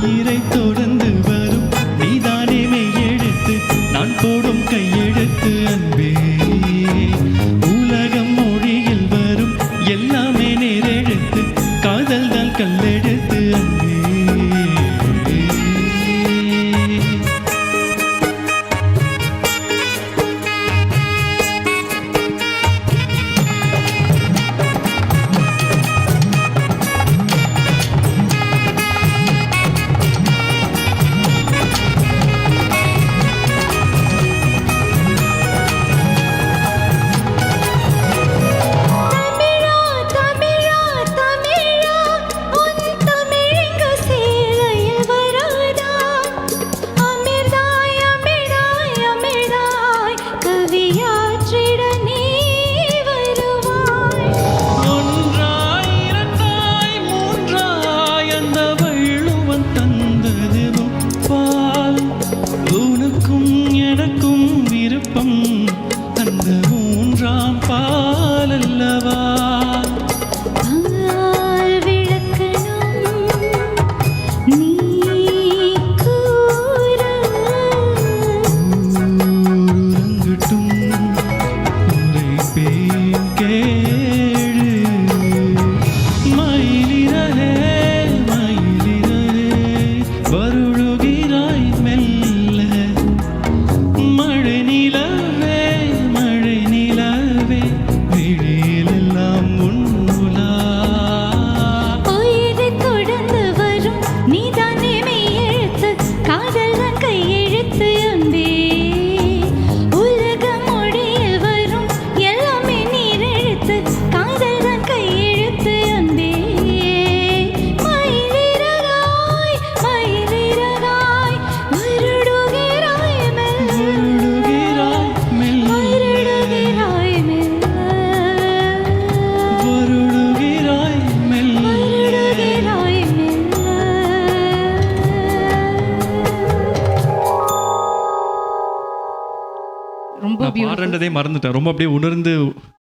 உயிரை தொடர்ந்து வரும் நீதானே மெய்யெழுத்து நான் போடும் கையெழுத்து அன்பே உலகம் மொழியில் வரும் எல்லாமே நேரெழுத்து காதல் தான் கல்லெடுத்து அன்பே பாடுறதே மறந்துட்டேன். ரொம்ப அப்படியே உணர்ந்து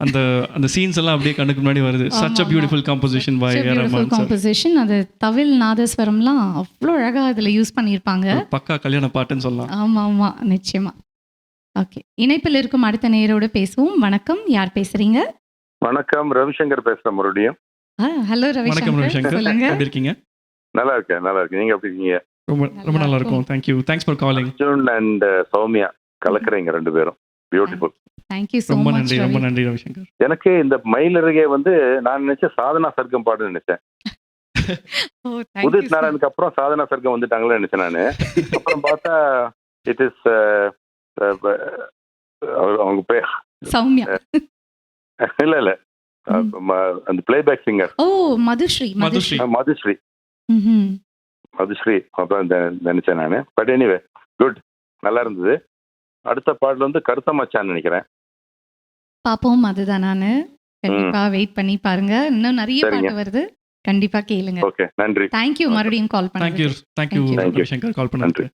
அந்த அந்த சீன்ஸ் எல்லாம் அப்படியே கண்ணுக்கு முன்னாடி வருது. such a beautiful composition by Rahman sir. Composition அது தவில் நாதஸ்வரம்லாம் அவ்வளோ அழகாக அதில் யூஸ் பண்ணியிருப்பாங்க. பக்கா கல்யாண பாட்டுன்னு சொல்லலாம். ஆமாம் ஆமாம் நிச்சயமா. ஓகே, இணைப்பில் இருக்கும் அடுத்த நேரோட பேசுவோம். வணக்கம், யார் பேசுறீங்க? வணக்கம், ரவிசங்கர் பேசுறேன் மறுபடியும். ஹலோ வணக்கம் ரவிசங்கர், சொல்லுங்க. எப்படி இருக்கீங்க? நல்லா இருக்கேன், நல்லா இருக்கேன். நீங்க எப்படி இருக்கீங்க? ரொம்ப நல்லா இருக்கும். Thank you, thanks for calling. Arjun and Soumya கலக்குறீங்க ரெண்டு பேரும். பியூட்டிஃபுல். தேங்க் யூ சோ ரொம்ப மச். நன்றி, ரொம்ப நன்றி ரவிசங்கர். எனக்கு இந்த மயிலருகே வந்து நான் நினைச்சேன் சாதனா சர்க்கம் பாடுன்னு நினைச்சேன். உதித் நாராயணுக்கு அப்புறம் சாதனா சர்க்கம் வந்துட்டாங்களே நினைச்சேன் நானு. அப்புறம் பார்த்தா இட் இஸ் அவங்க பேர் சௌமியா. இல்ல இல்ல அந்த பிளேபேக் சிங்கர். ஓ மதுஸ்ரீ. மதுஸ்ரீ. மதுஸ்ரீ. ம்ஹும். மதுஸ்ரீ அப்புறம் நினைச்சேன் நானு. பட் எனிவே குட், நல்லா இருந்தது. அடுத்த பாடல் வந்து கருத்த மச்சான் நினைக்கிறேன். பாப்போம், அதுதான் நான். கண்டிப்பா வெயிட் பண்ணி பாருங்க. இன்னும் நிறைய பாட்டு வருது, கண்டிப்பா கேளுங்க. ஓகே, நன்றி. தேங்க் யூ, மறுபடியும் call thank you, thank you Ravishankar call பண்ணதுக்கு.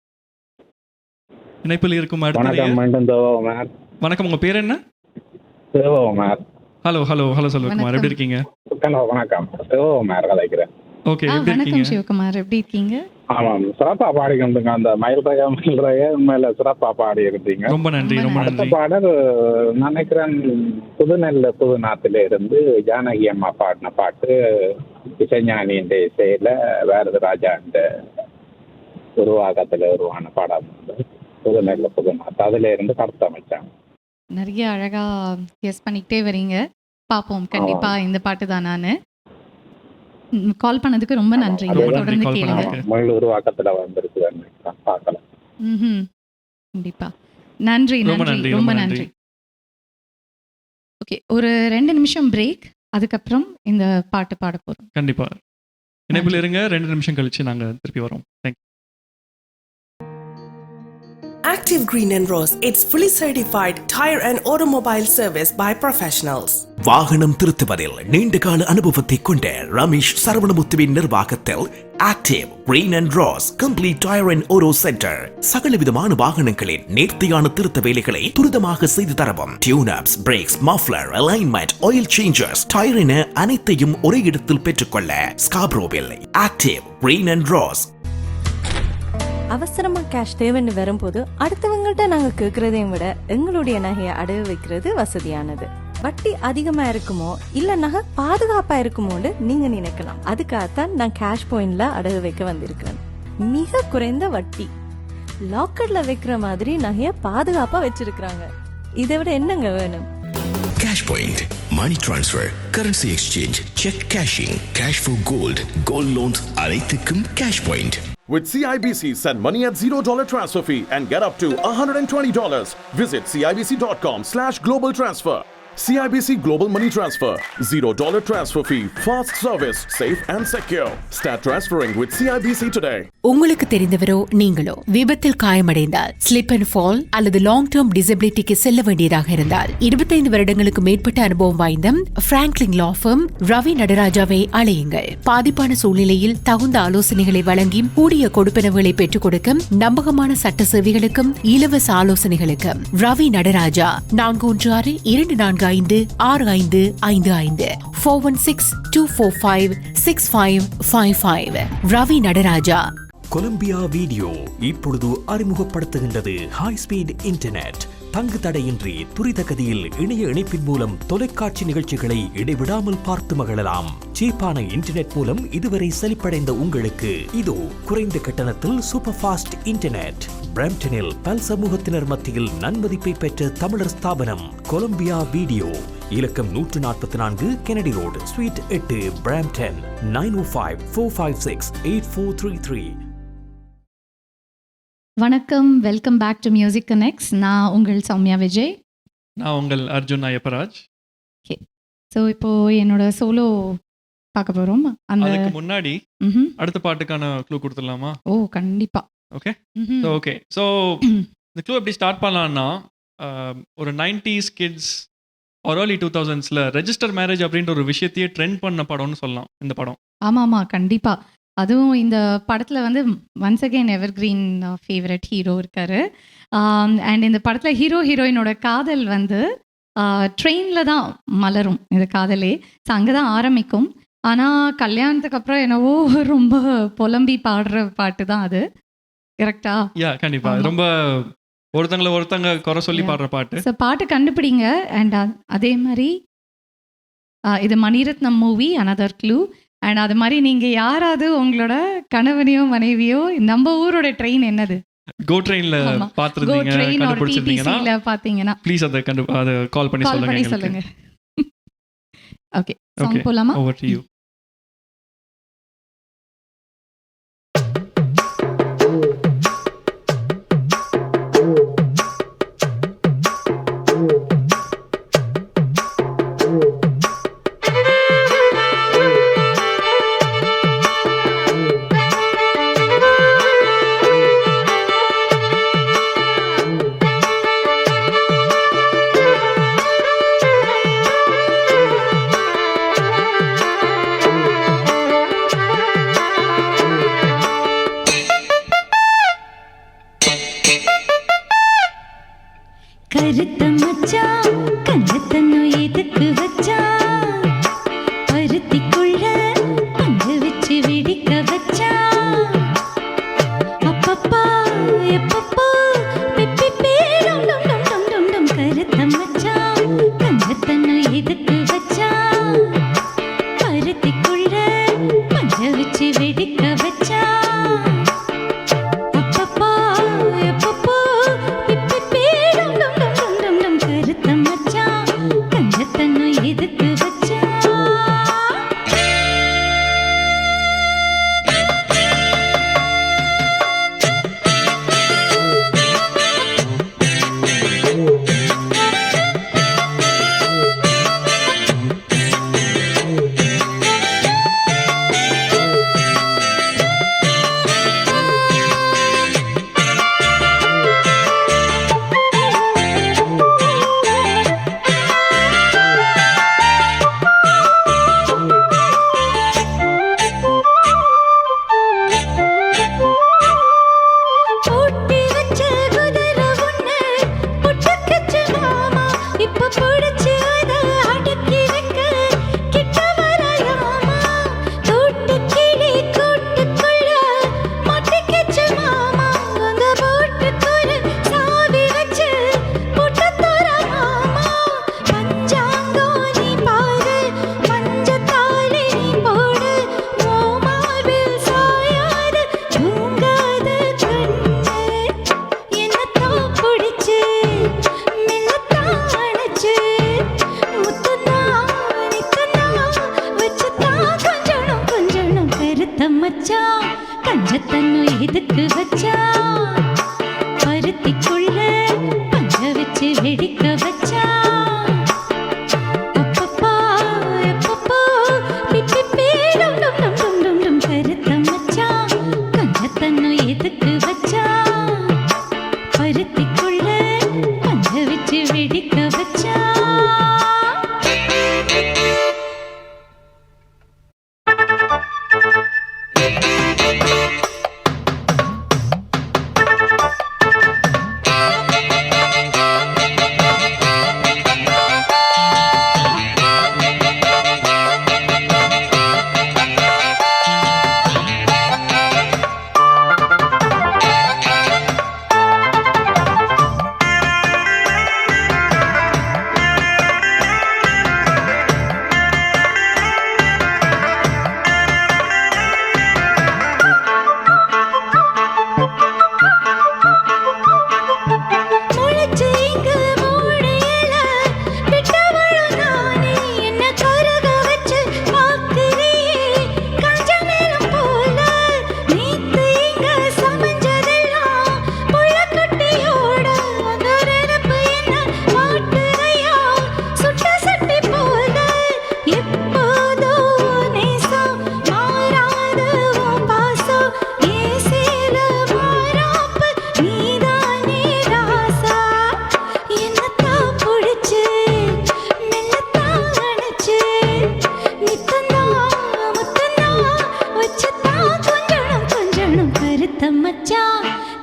இணைப்பில் இருக்கும் அடுத்த வணக்கம், உங்க பேர் என்ன? ஹலோ ஹலோ ஹலோ சிவகுமார், எப்படி இருக்கீங்க? வணக்கம், சிவகுமார் கலைக்கிறேன். ஓகே, எப்படி வணக்கம் இருக்கீங்க? சிவகுமார், எப்படி இருக்கீங்க? ஆமாம், சிறப்பா பாடிக்கொண்டுங்க. அந்த மயில் ரக உண்மையில சிறப்பா பாடி இருந்தீங்க. ரொம்ப நன்றி, ரொம்ப அடுத்த நன்றி. பாடல் நினைக்கிறேன் புதுநெல்ல புதுநாட்டில இருந்து ஜானகி அம்மா பாடின பாட்டு. இசைஞானியின் இசையில வேரதராஜா இந்த உருவாக்கத்துல உருவான பாடம் புதுநெல்ல புதுநாட்டு. அதுல இருந்து கருத்து அமைச்சாங்க. நிறைய அழகா கெஸ் பண்ணிக்கிட்டே வரீங்க. பாப்போம், கண்டிப்பா இந்த பாட்டு தான். நான் கால் பண்ணதுக்கு ரொம்ப நன்றி. தொடர்ந்து கேளுங்க. மயில் உருவாக்கத்துல வந்திருக்கு, பார்க்கலாம். கண்டிப்பா நன்றி, ரொம்ப நன்றி, நன்றி, ரொம்ப ரொம்ப நன்றி. நன்றி. ஓகே, ஒரு 2 நிமிஷம் பிரேக். அதுக்கப்புறம் இந்த பாட்டு பாட போகிறோம். கண்டிப்பாக இணைப்பில் இருங்க. 2 நிமிஷம் கழிச்சு நாங்கள் திருப்பி வரோம். Thank you. Active Green and Rose, it's fully certified tire and automobile service by professionals. வாகனம் திருத்துவதில் நீண்டகால அனுபவத்தை கொண்ட ரமேஷ் சரவணமுத்துவின் நிர்வாகத்தில் active green and rose complete tyre and auto centre சகலவிதமான வாகனங்களின் நேர்த்தியான திருத்த வேலைகளை துரிதமாக செய்து தரவும். Tune ups, brakes, muffler, alignment, oil changers, tyre என அனைத்தையும் ஒரே இடத்தில் பெற்றுக்கொள்ள ஸ்காப்ரோவில் ஆக்டிவ் கிரீன் அண்ட் ரோஸ். அவசரமா கேஷ் தேவைன்னு வரும்போது அடுத்தவங்கள்ட்ட நாங்க கேட்கறதையும் விட எங்களுடைய நகையை அடகு வைக்கிறது வசதியானது. வட்டி அதிகமா இருக்குமோ இல்ல நகை பாதுகாப்பா இருக்குமோன்னு நீங்க நினைக்கலாம். அதுக்காகத்தான் நான் கேஷ் பாயிண்ட்ல அடகு வைக்க வந்திருக்கிறேன். மிக குறைந்த வட்டி, லாக்கர்ல வைக்கிற மாதிரி நகைய பாதுகாப்பா வச்சிருக்காங்க. இதை விட என்னங்க வேணும்? Cash Point, money transfer, currency exchange, check cashing, cash for gold, gold loans அனைத்துக்கும் Cash Point. With CIBC, send money at $0 transfer fee and get up to $120. Visit CIBC.com/global transfer. CIBC Global Money Transfer. $0 transfer fee. Fast service. Safe and secure. Start transferring with CIBC today. உங்களுக்கு தெரிந்தவரோ நீங்களோ விபத்தில் காயமடைந்தால், ஸ்லிப் அண்ட் ஃபால் அல்லது லாங் டேர்ம் டிசபிலிட்டிக்கு செல்ல வேண்டியதாக இருந்தால் 25 வருடங்களுக்கு மேற்பட்ட அனுபவம் வாய்ந்த பிராங்க்லின் லா ஃபர்ம் ரவி நடராஜாவை அழையுங்கள். பாதிப்பான சூழ்நிலையில் தகுந்த ஆலோசனைகளை வழங்கி கூடிய கொடுப்பனவுகளை பெற்றுக் கொடுக்க நம்பகமான சட்ட சேவைகளுக்கும் இலவச ஆலோசனைகளுக்கும் ரவி நடராஜா 416-245-6555 416-245-6555. ரவி நடராஜா. கொலம்பியா வீடியோ இப்பொழுது அறிமுகப்படுத்துகின்றது ஹை ஸ்பீட் இன்டர்நெட். தங்கு தடையின்றி துரித கதியில் இணைய இணைப்பின் மூலம் தொலைக்காட்சி நிகழ்ச்சிகளை இடைவிடாமல் பார்த்து மகிழலாம். சீப்பான இன்டர்நெட் மூலம் இதுவரை செழிப்படைந்த உங்களுக்கு இதோ குறைந்த கட்டணத்தில் சூப்பர் ஃபாஸ்ட் இன்டர்நெட். பிரம்டனில் பல் சமூகத்தினர் மத்தியில் நன்மதிப்பை பெற்ற தமிழர் ஸ்தாபனம் கொலம்பியா வீடியோ. இலக்கம் 144 கெனடி ரோடு, ஸ்வீட் 8, பிரம்டன். 905-456-8433. வணக்கம், welcome back to music connects. நான் உங்கள் சௌமியா விஜய். நான் உங்கள் அர்ஜுன் ஐயப்பராஜ். ஓகே, ஸோ இப்போது என்னோட சோலோ பார்க்க போகிறோம். அதுக்கு முன்னாடி அடுத்த பாட்டுக்கான க்ளூ கொடுத்துடலாமா? ஓ கண்டிப்பாக. ஓகே ஸோ இந்த க்ளூ எப்படி ஸ்டார்ட் பண்ணலான்னா, ஒரு 90s கிட்ஸ் ஒரு early 2000s ரெஜிஸ்டர் மேரேஜ் அப்படின்ற ஒரு விஷயத்தையே ட்ரெண்ட் பண்ண படம்னு சொல்லலாம் இந்த படம். ஆமாம், கண்டிப்பாக. அதுவும் இந்த படத்தில் வந்து ஒன்ஸ் அகெயின் எவர் கிரீன் ஃபேவரட் ஹீரோ இருக்கார். அண்ட் இந்த படத்தில் ஹீரோயினோட காதல் வந்து ட்ரெயினில் தான் மலரும் இந்த காதலே. ஸோ அங்கே தான் ஆரம்பிக்கும். ஆனால் கல்யாணத்துக்கு அப்புறம் என்னவோ ரொம்ப புலம்பி பாடுற பாட்டு தான் அது. கரெக்டா? கண்டிப்பா ரொம்ப ஒருத்தங்க குறை சொல்லி பாடுற பாட்டு. ஸோ பாட்டு கண்டுபிடிங்க. அண்ட் அதே மாதிரி இது Maniratnam movie, another clue. And அது மாதிரி நீங்கள் யாராவது உங்களோட கணவனையோ மனைவியோ நம்ம ஊரோட ட்ரெயின் என்னது? கோ ட்ரெயின்ல பாத்துறீங்க, கண்டுபிடிச்சிருந்தீங்கன்னா பாத்தீங்கன்னா ப்ளீஸ் அதை கால் பண்ணி சொல்லுங்க. ஓகே, சாங் போலாமா? Over to you. கருத்த மச்சான் கண்ணத்தன்னு எதுக்கு வச்சான்? பருத்திக்குள்ள பங்கு வச்சு வெடிக்க வச்சான். அப்பப்பா எப்பப்பா பிப்பி பேரும் டும் டும் டும் டும் டும். கருத்த மச்சான் கண்ணத்தன்னு எதுக்கு வச்சான்? பருத்திக்குள்ள பங்கு வச்சு வெடிக்க வச்சான். அப்பப்பா எப்பப்பா பிப்பி பேரும் டும் டும் டும் டும் டும். கருத்த மச்சான் வச்சான் பருத்திக்குள்ள பஞ்ச வச்சு வெடிக்க வச்சான் அப்பப்பா எப்பப்பா பிப்பி டும் டும் டும் டும் டும் டும் கருத்த மச்சான் கஞ்சத்தன்னு எதுக்கு வச்சான் பருத்திக்குள்ள பஞ்ச வச்சு வெடிக்க வச்சான்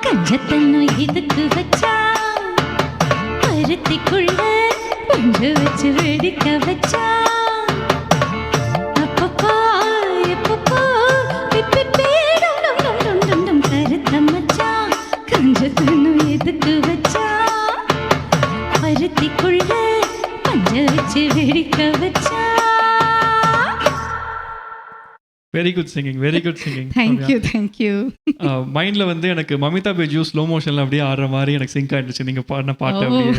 கஞ்சத்தன்னு இதுக்கு வச்சான் பருத்திக்குள்ள பஞ்சு வச்சு வெடிக்க வச்சான் அப்பப்பா எப்பப்பா பிப்பி டும் டும் டும் டும் டும் டும் கருத்த மச்சான் கஞ்சத்தன்னு எதுக்கு வச்சான் பருத்திக்குள்ள பஞ்சு வச்சு வெடிக்க வச்சான். Very good singing, very good singing. Thank you. மைண்டில் வந்து எனக்கு மமிதா பேஜு ஸ்லோ மோஷனில் அப்படியே ஆடுற மாதிரி எனக்கு சிங்க் ஆகிடுச்சு நீங்கள் பாடின பாட்டு அப்படியே.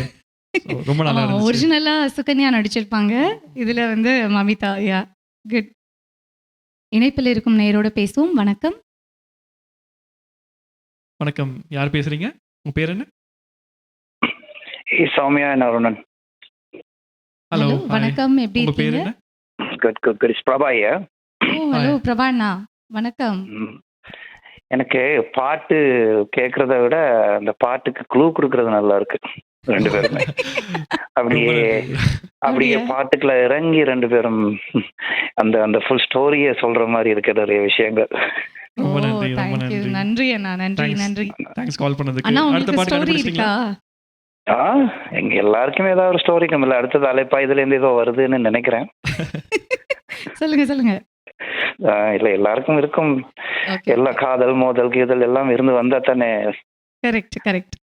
So, ரொம்ப நல்லா இருந்துச்சு. ஒரிஜினலாக சுகன்யா நடிச்சிருப்பாங்க, இதில் வந்து மமிதா. யா குட். இணைப்பில் இருக்கும் நேரோட பேசுவோம். வணக்கம். வணக்கம், யார் பேசுறீங்க? உங்க பேர் என்ன? சௌமியா அருணன். ஹலோ, வணக்கம். எப்படி உங்க பேர் இருக்கீங்க? என்ன? Good good good. பிரபா ஐயா. ஓ ஹலோ பிரபாண்ணா, வணக்கம். எனக்கு பாட்டு கேட்கறத விட அந்த பாட்டுக்கு க்ளூ கொடுக்கறது நல்லா இருக்கு. ரெண்டு பேருமே அப்படியே பாட்டுக்குள்ள இறங்கி ரெண்டு பேரும் அந்த அந்த ஃபுல் ஸ்டோரியை சொல்ற மாதிரி இருக்கு நிறைய விஷயங்கள். ரொம்ப நன்றி, ரொம்ப தேங்க்யூ. நன்றி. நன்றி அண்ணா, நன்றி நன்றி. தேங்க்ஸ் கால் பண்ணதுக்கு. அண்ணா, அடுத்த உங்களுக்கு பாட்டு ஸ்டோரி கண்டுபிடிச்சிட்டீங்களா? இருக்கா? எங்க எல்லாருக்குமே ஏதாவது ஒரு ஸ்டோரி கம்மல. அடுத்தது அலைப்பா இதுல இருந்து ஏதோ வருதுன்னு நினைக்கிறேன். சொல்லுங்க சொல்லுங்க. இல்ல எல்லாருக்கும் இருக்கும். எல்லா காதல் மோதல் கீதல் எல்லாம் இருந்து வந்தா தானே கரெக்ட் கரெக்ட்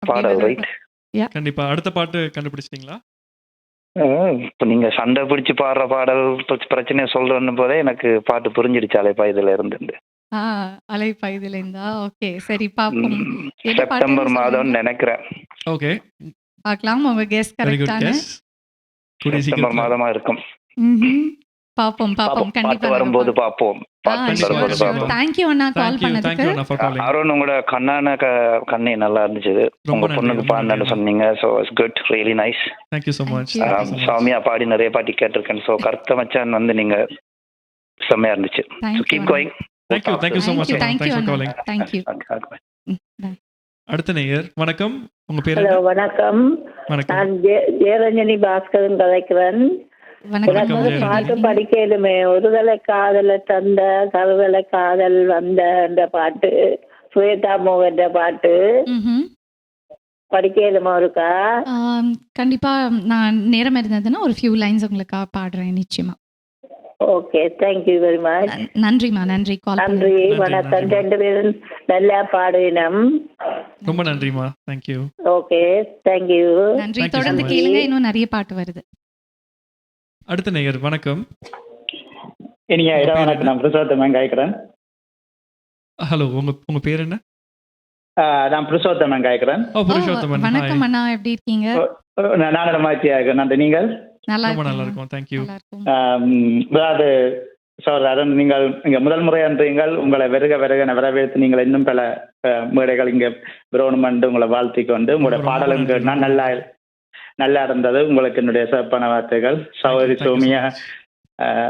பாடல், ரைட்? கண்டிப்பா. அடுத்த பாட்டு கண்டுபிடிச்சிட்டீங்களா? இப்ப நீங்க சண்டை பிடிச்சு பாடுற பாடல் பிரச்சனையை சொல்றன்னு போதே எனக்கு பாட்டு புரிஞ்சிடுச்சு அலைப்பா இதுல இருந்து. அலைப்பா இதுல இருந்தா ஓகே, சரி பாப்போம். செப்டம்பர் மாதம் நினைக்கிறேன். ஓகே, பார்க்கலாம். உங்க கெஸ் வெரி குட் கரெக்டான கெஸ். செப்டம்பர் மாதமா இருக்கும். பாப்போம் பாப்போம் கண்டிப்பா வரும்போது பாப்போம். தேங்க்யூ அண்ணா கால் பண்ணதுக்கு. அருண், உங்களோட கண்ணே நல்லா இருந்துச்சு. உங்க பொண்ணுக்கு பாடினு சொன்னீங்க. So it's good, really nice. Thank you so much. Soumya பாடி நிறைய பாட்டி கேட்டிருக்கேன். சோ கருத்த மச்சான் வந்து நீங்க செம்மையா இருந்துச்சு. Keep going. Thank you so much. Thank you for calling. Thank you. அடுத்த நேயர், வணக்கம். உங்க பேர் ஹலோ, என்ன? வணக்கம். வணக்கம். நான் ஜெயரஞ்சனி பாஸ்கரன் கதைக்கிறேன். எனக்கு வந்து பாட்டு படிக்கலுமே. ஒருதலை காதல தந்த கருதலை காதல் வந்த என்ற பாட்டு, சுவேதா மோகன் பாட்டு படிக்கலுமா இருக்கா? கண்டிப்பா நான் நேரம் இருந்ததுன்னா ஒரு ஃபியூ லைன்ஸ் உங்களுக்கு பாடுறேன் நிச்சயமா. Okay, thank you very much. நன்றிமா, நன்றி கால். நன்றி, வணக்கம். ரெண்டு பேரும் நல்லா பாடுவினம். ரொம்ப நன்றிமா. Thank you. Okay, thank you. நன்றி. தொடர்ந்து கேளுங்க, இன்னும் நிறைய பாட்டு வருது. அடுத்த நேயர், வணக்கம். இனிய இடம் வணக்கம். நான் புருஷோத்தமன் காய்க்கிறேன். ஹலோ, உங்க பேர் என்ன? நான் புருஷோத்தமன் காய்க்கிறேன். புருஷோத்தமன், வணக்கம் அண்ணா, எப்படி இருக்கீங்க? நான் மாத்தியா இருக்கேன். நன்றி. நீங்கள்? நல்லா ரொம்ப நல்லா இருக்கும். Thank you. அதாவது சார் அருண், நீங்கள் இங்கே முதல் முறை அன்றீங்கள். உங்களை வெறுக வெறுகன வரவேற்று நீங்கள் இன்னும் பல மேடைகள் இங்கே விரோணம் உங்களை வாழ்த்தி கொண்டு உங்களோட பாடலும் கேட்டா நல்லா இருந்தது. உங்களுக்கு என்னுடைய சிறப்பான வார்த்தைகள்.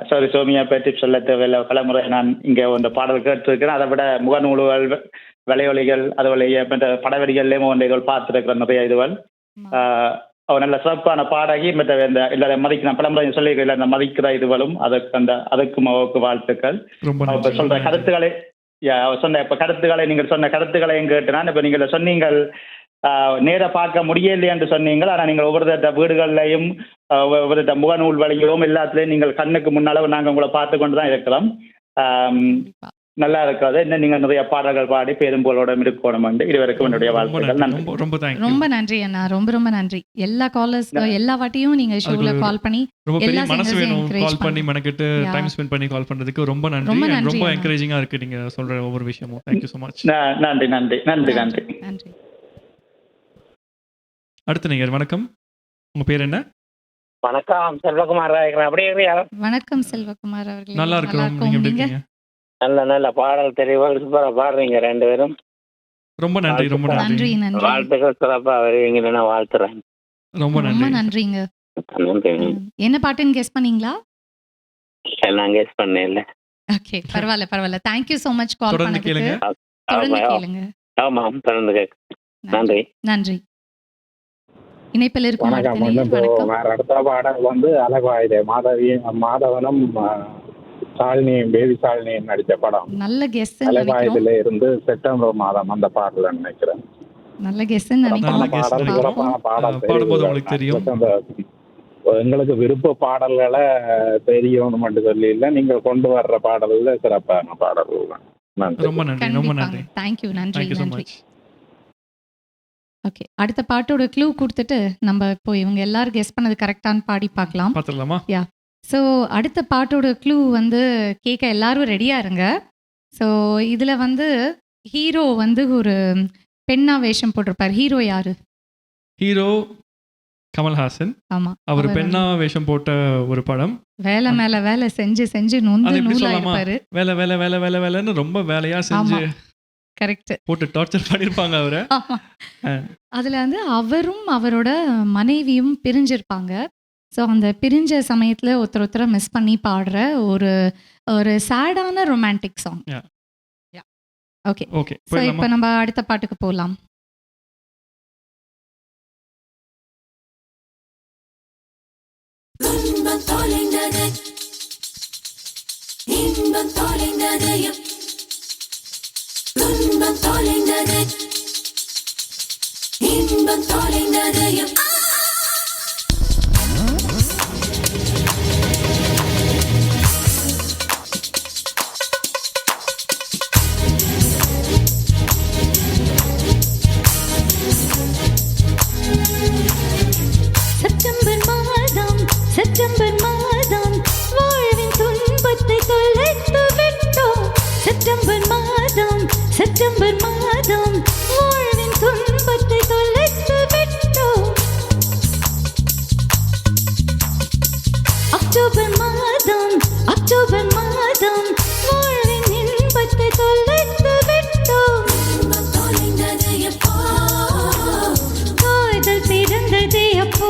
சௌரி சோமியா பற்றி சொல்ல தேவையில்லை. பலமுறை நான் இங்கே ஒரு பாடல் கேட்டிருக்கிறேன். அதை விட முகநூல்கள், வலையொலிகள், அதுபோல மற்ற படவெளிகள்லேயும் ஒன்றைகள் பார்த்துருக்கிறேன் நிறைய இதுகள். அவர் நல்ல சிறப்பான பாடகி. மற்ற இந்த இல்லை மதிக்கிறேன் பலமுறை சொல்லியிருக்கேன் இந்த மதிக்கிற இதுகளும் அதுக்கும் அவருக்கு வாழ்த்துக்கள். சொல்ற கருத்துக்களை சொன்ன இப்போ கருத்துக்களை நீங்கள் சொன்ன கருத்துக்களையும் கேட்டுனா இப்போ நீங்கள் சொன்னீங்கள் நேர பார்க்க முடியலை என்று சொன்னீங்கள். ஆனால் நீங்கள் ஒவ்வொரு வீடுகள்லையும் ஒவ்வொரு முகநூல் வழியிலும் எல்லாத்துலேயும் நீங்கள் கண்ணுக்கு முன்னால நாங்கள் உங்களை பார்த்து கொண்டு தான் இருக்கிறோம். நல்லா இருக்காது. இன்னும் நீங்கள் நிறைய பாடல்கள் பாடி பெரும்போலோட இருக்கணும். இதுவரைக்கும் என்னுடைய வாழ்த்துக்கள். ரொம்ப நன்றி அண்ணா. ரொம்ப நன்றி. எல்லா காலர்ஸ் எல்லா வாட்டியும் நீங்க ஷோல கால் பண்ணி எல்லா மனசு வேணும் கால் பண்ணி மெனக்கிட்டு டைம் ஸ்பெண்ட் பண்ணி கால் பண்றதுக்கு ரொம்ப நன்றி. ரொம்ப என்கரேஜிங்கா இருக்கு நீங்க சொல்ற ஒவ்வொரு விஷயமும். Thank you so much. நன்றி. அடுத்து நீங்க வணக்கம், உங்க பேர் என்ன? வணக்கம், செல்வகுமார் இருக்கிறேன். அப்படியே இருக்கிறியா? வணக்கம் செல்வகுமார் அவர்களே. நல்லா இருக்கிறோம். நீங்க எப்படி இருக்கீங்க? நல்ல பாடல் தெரியும், சூப்பரா பாடுறீங்க ரெண்டு பேரும். ரொம்ப நன்றி. ரொம்ப நன்றி. வாழ்த்துக்கள், சிறப்பா வருவீங்க. நான் வாழ்த்துறேன். ரொம்ப நன்றிங்க. என்ன பாட்டுன்னு கெஸ் பண்ணீங்களா? நான் கெஸ் பண்ணல. ஓகே, பரவாயில்ல. Thank you so much கால் பண்ணதுக்கு. தொடர்ந்து கேளுங்க. ஆமா, தொடர்ந்து கேளுங்க. நன்றி. இணைப்பில் இருக்கும் வேற அடுத்த பாடல் வந்து அழகாயுதே மாதவனும் சாலினியும் பேபி சாலினியும் நடித்த படம். நல்ல கெஸ். அழகாயுதுல இருந்து செப்டம்பர் மாதம் அந்த பாடல் நினைக்கிறேன். நல்ல கெஸ். எங்களுக்கு விருப்ப பாடல்களை தெரியும் மட்டும் சொல்லி இல்லை, நீங்க கொண்டு வர்ற பாடல்ல சிறப்பான பாடல்கள் தான். ரொம்ப நன்றி. தேங்க்யூ. நன்றி. ஓகே, அடுத்த பாட்டோட க்ளூ கொடுத்துட்டு நம்ம இப்போ இவங்க எல்லாரும் கெஸ் பண்ணது கரெக்டான பாடி பார்க்கலாமா? யா. ஸோ அடுத்த பாட்டோட க்ளூ வந்து கேட்க எல்லாரும் ரெடியா இருங்க. ஸோ இதில் வந்து ஹீரோ வந்து ஒரு பெண்ணா வேஷம் போட்டிருப்பார். ஹீரோ யாரு? ஹீரோ கமல்ஹாசன். ஆமா, அவர் பெண்ணா வேஷம் போட்ட ஒரு படம். வேலை மேல வேலை செஞ்சு நூலா இருப்பாரு. வேலைன்னு ரொம்ப வேலையா செஞ்சு கரெக்ட் போட்டு டார்ச்சர் பண்ணிருப்பாங்க அவரை. அதுல வந்து அவரும் அவரோட மனைவியும் பிரிஞ்சிருப்பாங்க. ஸோ அந்த பிரிஞ்ச சமயத்துல ஒருத்தரை மிஸ் பண்ணி பாடுற ஒரு சேடான ரொமான்டிக் சாங். ஓகே. ஸோ இப்போ நம்ம அடுத்த பாட்டுக்கு போகலாம். செப்டம்பர் மாதம் வாழ்வின் துன்பத்தை தொலைத்து விட்டோம். செப்டம்பர் மாதம் வாழ்வின் துன்பத்தை தொலைத்து விட்டோம். அக்டோபர் மாதம் வாழ்வின் இன்பத்தை தொலைத்து விட்டோம். காதல் பிறந்ததே அப்போ,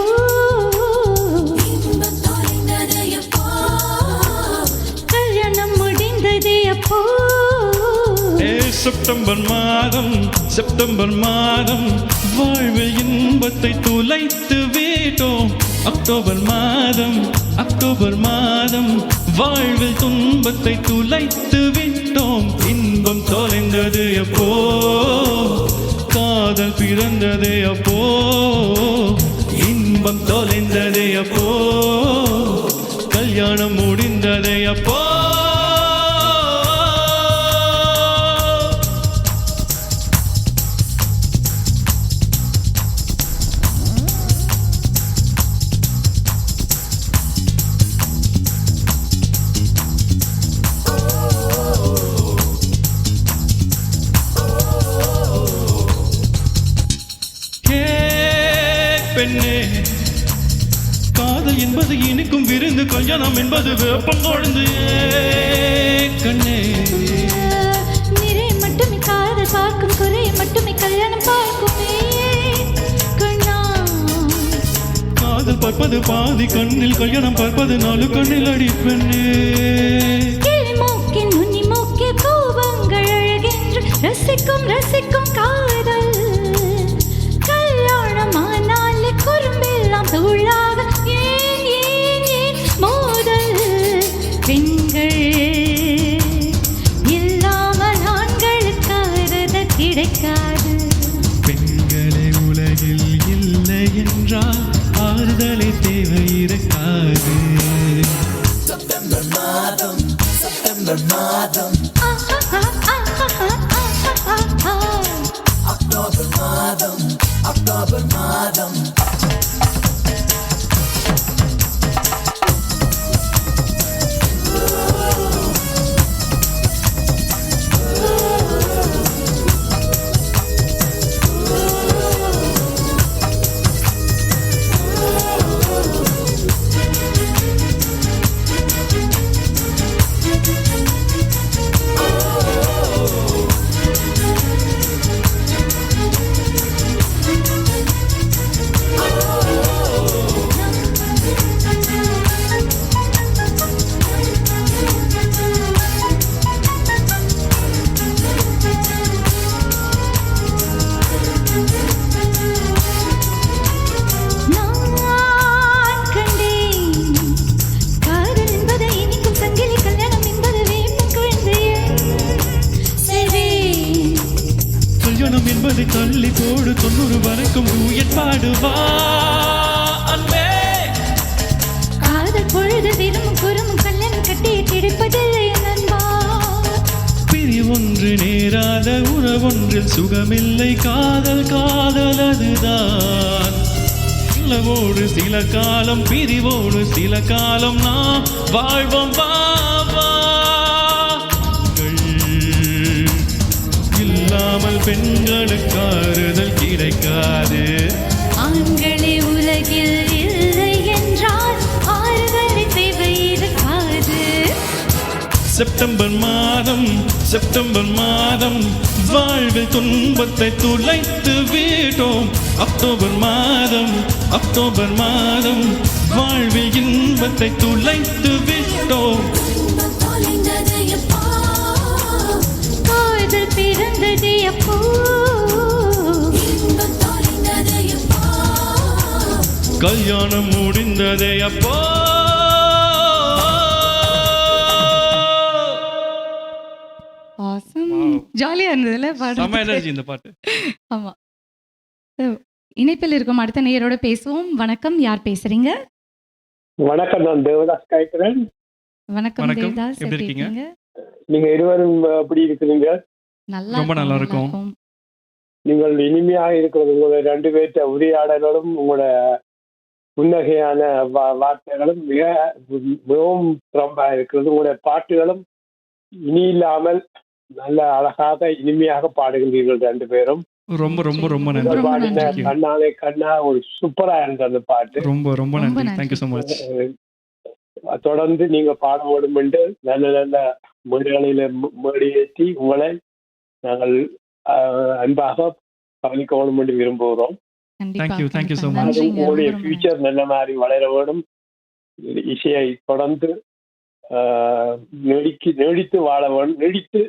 கல்யாணம் முடிந்ததே அப்போ. செப்டம்பர் மாதம் வாழ்வில் இன்பத்தை துளைத்து விட்டோம். அக்டோபர் மாதம் வாழ்வில் துன்பத்தை துளைத்து விட்டோம். இன்பம் தொலைந்தது எப்போ, காதல் பிறந்தது அப்போ. இன்பம் தொலைந்தது அப்போ, கல்யாணம் முடிந்தது அப்போ. காதல் என்பது இனிக்கும் விருந்து, கல்யாணம் என்பது வேப்பம் கொழுந்து கண்ணே. நிறை மட்டுமே காதல் பார்க்கும், குறை மட்டுமே கல்யாணம் பார்க்குமே கண்ணா. காதல் பார்ப்பது பாதி கண்ணில், கல்யாணம் பார்ப்பது 4 கண்ணில் அடி பெண்ணே. கிளி மூக்கின் நுனி மூக்கிய கோபங்கள் அழகென்று ரசிக்கும் ரசிக்கும் காதல். கல்யாணமானாலே குறும்பெல்லாம் தூளாக ஏன் ஏன் ஏன் மோதல். பெண்கள் இல்லாமல் ஆண்களுக்கு கிடைக்காது. பெண்களே உலகில் இல்லை என்றால் ஆறுதலை தேவை இருக்காது. செப்டம்பர் மாதம் செப்டம்பர் மாதம் அக்டோபர் மாதம் அக்டோபர் மாதம். கல்யாணம் என்பதை தள்ளி போடு, 90 வரைக்கும் டூயட் பாடுவா அன்பே. காதல் பொழுது விரும்பும் குறும்பும் கல்யாணம் கட்டி கிடைப்பதில்லை நண்பா. பிரிவொன்று நேராத உறவொன்றில் சுகமில்லை, காதல் காதல் அதுதான். இளவோடு சில காலம், பிரிவோடு சில காலம், நாம் வாழ்வோம் வா வா. இல்லாமல் பெண்களுக்கு ஆறுதல் கிடைக்காது. ஆண்களே உலகில் இல்லை என்றால் ஆறுதலை தேவை இருக்காது. செப்டம்பர் மாதம் செப்டம்பர் மாதம் வாழ்வில் துன்பத்தை துளைத்து விட்டோம். அக்டோபர் மாதம் அக்டோபர் மாதம் வாழ்வில் இன்பத்தை துளைத்து விட்டோம். காதல் பிறந்தது எப்போ, கல்யாணம் முடிந்ததே அப்போ. ஜாலியா இருந்ததுல செம எனர்ஜி இந்த பாட்டு. ஆமா. இணைப்பில் இருக்கும் அடுத்த நேயரோட பேசுவோம். வணக்கம், யார் பேசுறீங்க? வணக்கம், நான் தேவதாஸ் கேட்கிறேன். வணக்கம் தேவதாஸ், எப்படி இருக்கீங்க? நீங்க இருவரும் எப்படி இருக்கிறீங்க? ரொம்ப நல்லா இருக்கும். நீங்கள் இனிமையாக இருக்கிறது. உங்களோட 2 பேர்த்த உரையாடலும் உங்களோட புன்னகையான வார்த்தைகளும் மிகவும் சிறப்பாக இருக்கிறது. உங்களுடைய பாட்டுகளும் இனி இல்லாமல் நல்ல அழகாக இனிமையாக பாடுகின்றீர்கள் 2 பேரும். ரொம்ப ரொம்ப ரொம்ப நன்றி. பாடின கண்ணாலே கண்ணா ஒரு சூப்பரா இருந்தது அந்த பாட்டு. ரொம்ப ரொம்ப நன்றி. Thank you so much. தொடர்ந்து நீங்க பாட வேண்டும் என்று நல்ல நல்ல மேடைகளில மேடையேற்றி உங்களை நாங்கள் அன்பாக கவனிக்க வேண்டும் என்று விரும்புகிறோம். Thank you so much. உங்களுடைய ஃபியூச்சர் நல்ல மாதிரி வளர வேண்டும். இசையை தொடர்ந்து நீடித்து வாழ வேண்டும், நீடித்து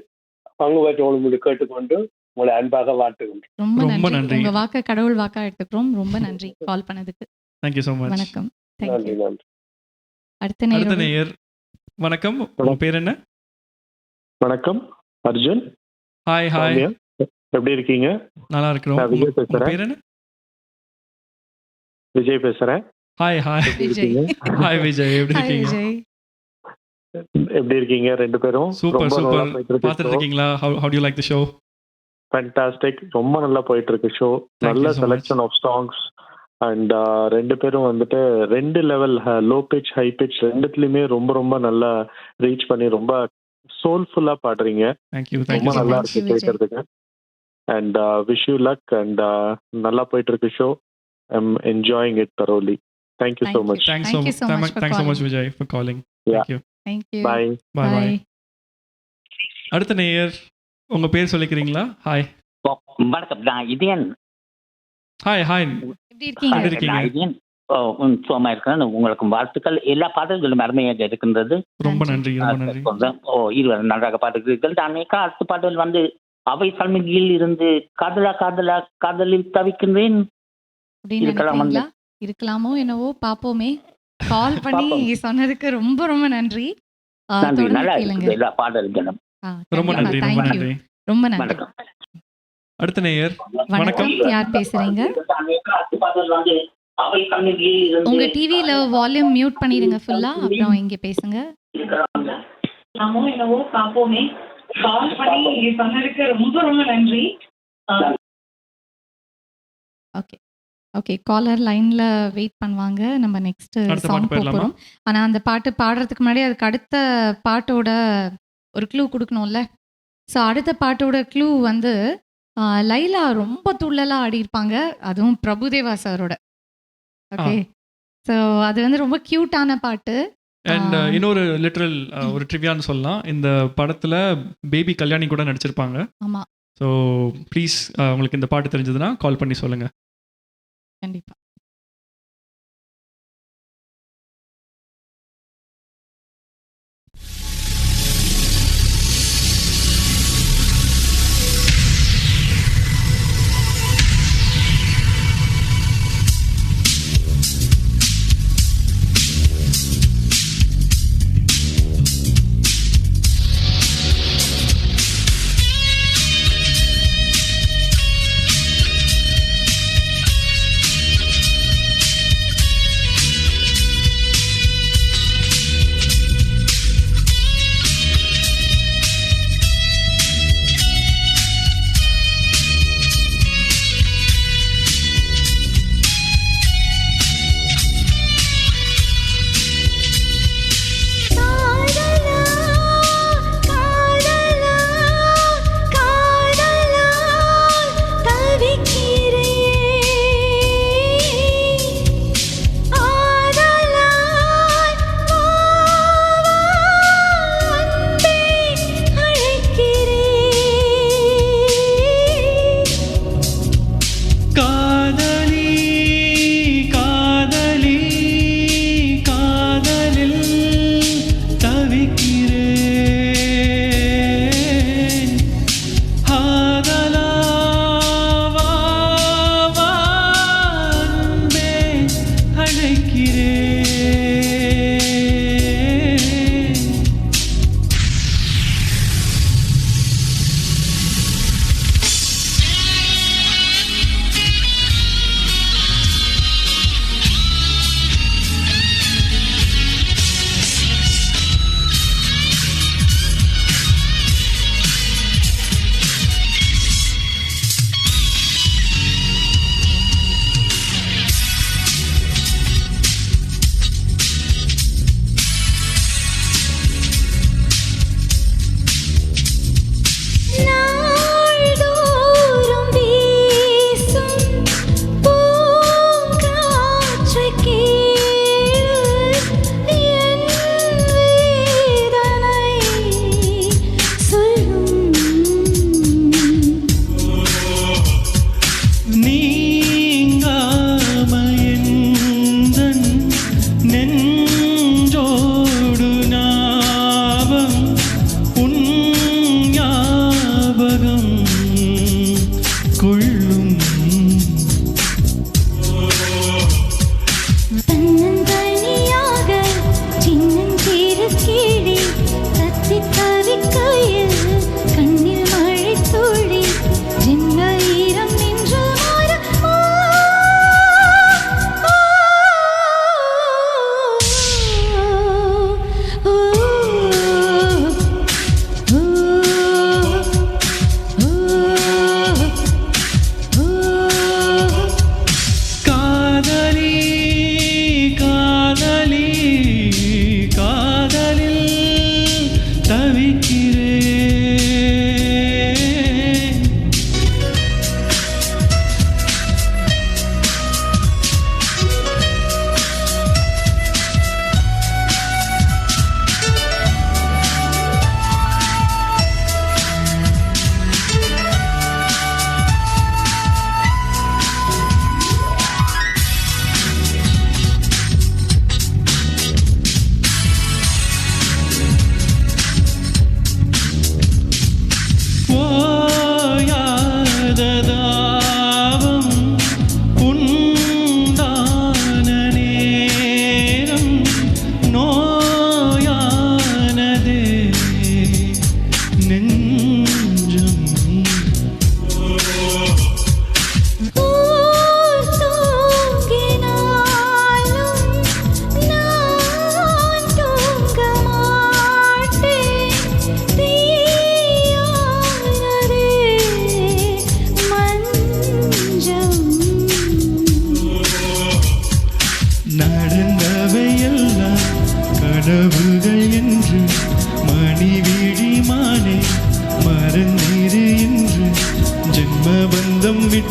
பங்கு பெற்ற வேண்டும் என்று கேட்டுக்கொண்டு உங்களை அன்பாக வாழ்த்துகின்றோம். ரொம்ப நன்றி. உங்க வாக்க கடவுள் வாக்கா எடுத்துக்கிறோம். ரொம்ப நன்றி கால் பண்ணதுக்கு. Thank you so much. வணக்கம். நன்றி நன்றி. அடுத்த நேயர் வணக்கம். உங்க பேர் என்ன? வணக்கம், அர்ஜுன். ஹாய் ஹாய், எப்படி இருக்கீங்க? நல்லா இருக்கிறோம். விஜய் பேசுறேன். பேர் என்ன? விஜய் பேசுறேன். ஹாய் ஹாய் ஹாய் விஜய், எப்படி இருக்கீங்க? எப்படி இருக்கீங்க 2 பேரும்? Super super. பார்த்துட்டு இருக்கீங்களா? how do you like the show? Fantastic. ரொம்ப நல்லா போயிட்டு இருக்கு ஷோ. நல்ல செலக்ஷன் ஆஃப் சாங்ஸ் அண்ட் 2 பேரும் வந்துட்டு 2 level, low pitch high pitch ரெண்டுத்துலயுமே ரொம்ப ரொம்ப நல்லா ரீச் பண்ணி ரொம்ப சோல்ஃபுல்லா பாடுறீங்க. ரொம்ப நல்லா இருக்கு கேட்கறதுக்கு. And wish you luck. And நல்லா போயிட்டு இருக்கு show. I am enjoying it தரோலி. Thank you so much. Thank you so much for thanks so calling. Much Vijay for calling. Yeah. Thank you. Thank you. பாய். பாய். அடுத்த நேயர் உங்க பேர் சொல்லிக்கிறீங்களா? ஹாய். வணக்கம், நான் இதயன். Hi hi. எப்படி இருக்கீங்க? எப்படி இருக்கீங்க? நான் இதயன். சும்மா இருக்கிறேன். உங்களுக்கு வாழ்த்துக்கள். எல்லா பாடல்களும் அருமையாக இருக்கின்றது. ரொம்ப நன்றி, ரொம்ப நன்றி. இருவர் நன்றாக பாடுகிறீர்கள். நான் அடுத்த பாடல் வந்து அவை சல்மிகியில் இருந்து காதலா காதலா காதலில் தவிக்கின்றேன். அப்படின்னு நினைக்கிறீங்களா? இருக்கலாமோ என்னவோ பாப்போமே. கால் பண்ணி சொன்னதுக்கு ரொம்ப ரொம்ப நன்றி. நன்றி. தொடர்ந்து நல்லா கேளுங்க. இருக்குது எல்லா பாடல்களும். ரொம்ப நன்றி, ரொம்ப Thank you. நன்றி. ரொம்ப நன்றி. வணக்கம். அடுத்த நேயர் வணக்கம், யார் பேசுறீங்க? அடுத்த பாடல் வந்து அவை சல்மிகியில் இருந்து உங்க டிவில வால்யூம் மியூட் பண்ணிடுங்க ஃபுல்லா, அப்புறம் இங்க பேசுங்க. என்னவோ பாப்போமே. கால் பண்ணி சொன்னதுக்கு ரொம்ப ரொம்ப நன்றி. ஓகே ஓகே, காலர் லைன்ல வெயிட் பண்ணுவாங்க. நம்ம நெக்ஸ்ட் அடுத்த சாங் பாட்டு போயிடலாமா? போறோம். ஆனா அந்த பாட்டு பாடுறதுக்கு முன்னாடி அதுக்கு அடுத்த பாட்டோட ஒரு க்ளூ கொடுக்கணும்ல. ஸோ அடுத்த பாட்டோட க்ளூ வந்து லைலா ரொம்ப துள்ளலா ஆடி இருப்பாங்க, அதுவும் பிரபுதேவா சாரோட. ஓகே, ஸோ அது வந்து ரொம்ப கியூட்டான பாட்டு. அண்ட் இன்னொரு லிட்ரல் ஒரு ட்ரிவியான்னு சொல்லலாம். இந்த படத்துல பேபி கல்யாணி கூட நடிச்சிருப்பாங்க. ஆமா, ஸோ ப்ளீஸ் உங்களுக்கு இந்த பாட்டு தெரிஞ்சதுன்னா கால் பண்ணி சொல்லுங்க. கண்டிப்பா. Thank you.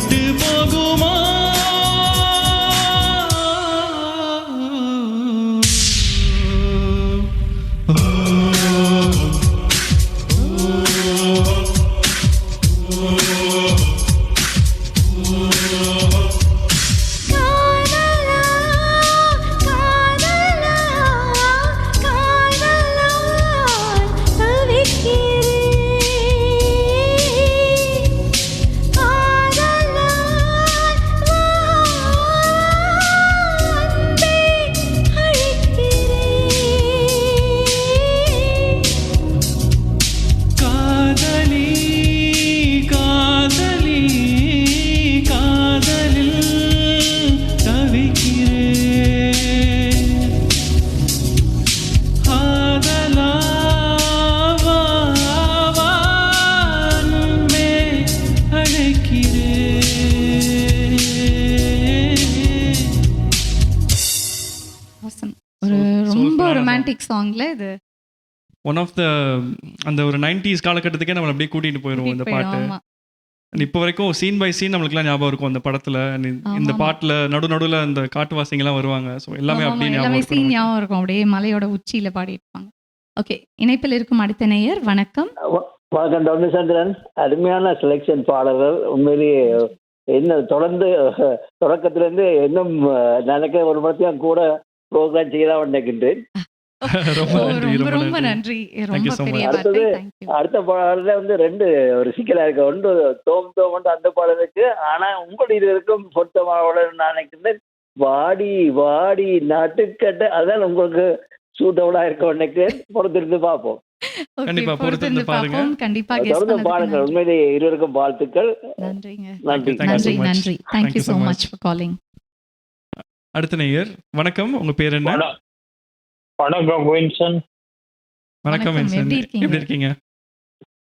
விட்டு போகுமா ஒரு ரொம்ப ரொமான்டிக் சாங்ல இது ஒன் ஆஃப் த அந்த ஒரு 90s காலகட்டத்துக்கே நம்மளை அப்படியே கூட்டிகிட்டு போயிடும் இந்த பாட்டு. இப்போ வரைக்கும் சீன் பை சீன் நம்மளுக்குலாம் ஞாபகம் இருக்கும் அந்த படத்தில். இந்த பாட்டில் நடுவில் அந்த காட்டுவாசிங்கெல்லாம் வருவாங்க. ஸோ எல்லாமே அப்படியே எல்லாமே ஞாபகம் சீன் ஞாபகம் இருக்கும். அப்படியே மலையோட உச்சியில பாடிருப்பாங்க. ஓகே, இணைப்பில் இருக்கும் அடுத்த நேயர். வணக்கம். வணக்கம் டாக்டர் சந்திரன். அருமையான செலெக்ஷன் பாடல்கள். உண்மையிலேயே என்ன தொடர்ந்து தொடக்கத்திலேருந்து இன்னும் நினைக்க ஒரு மரத்தையும் கூட ப்ரோக்ராம் செய்யலாம் நினைக்கின்றேன். ரொம்ப நன்றி. ரொம்ப பெரிய அடுத்தது அடுத்த பாடல்ல வந்து ரெண்டு ஒரு சிக்கலா இருக்கு. ஒன்று தோம் தோம் அந்த பாடல் இருக்கு. ஆனா உங்களுடைய இது இருக்கும் பொருத்தமாக நான் நினைக்கிறேன். வாடி வாடி நாட்டுக்கட்ட அதான் உங்களுக்கு சூட்டபுளா இருக்க நினைக்கிறேன். பொறுத்திருந்து பார்ப்போம். கண்டிப்பா பொறுத்திருந்து பாருங்க. கண்டிப்பா தொடர்ந்து பாருங்கள். உண்மையிலேயே இருவருக்கும் வாழ்த்துக்கள். நன்றிங்க. நன்றி நன்றி நன்றி. Thank you so much for calling. அடுத்த நேயர். வணக்கம், உங்க பேர் என்ன? வணக்கம் வின்சன். வணக்கம் வின்சன், எப்படி இருக்கீங்க?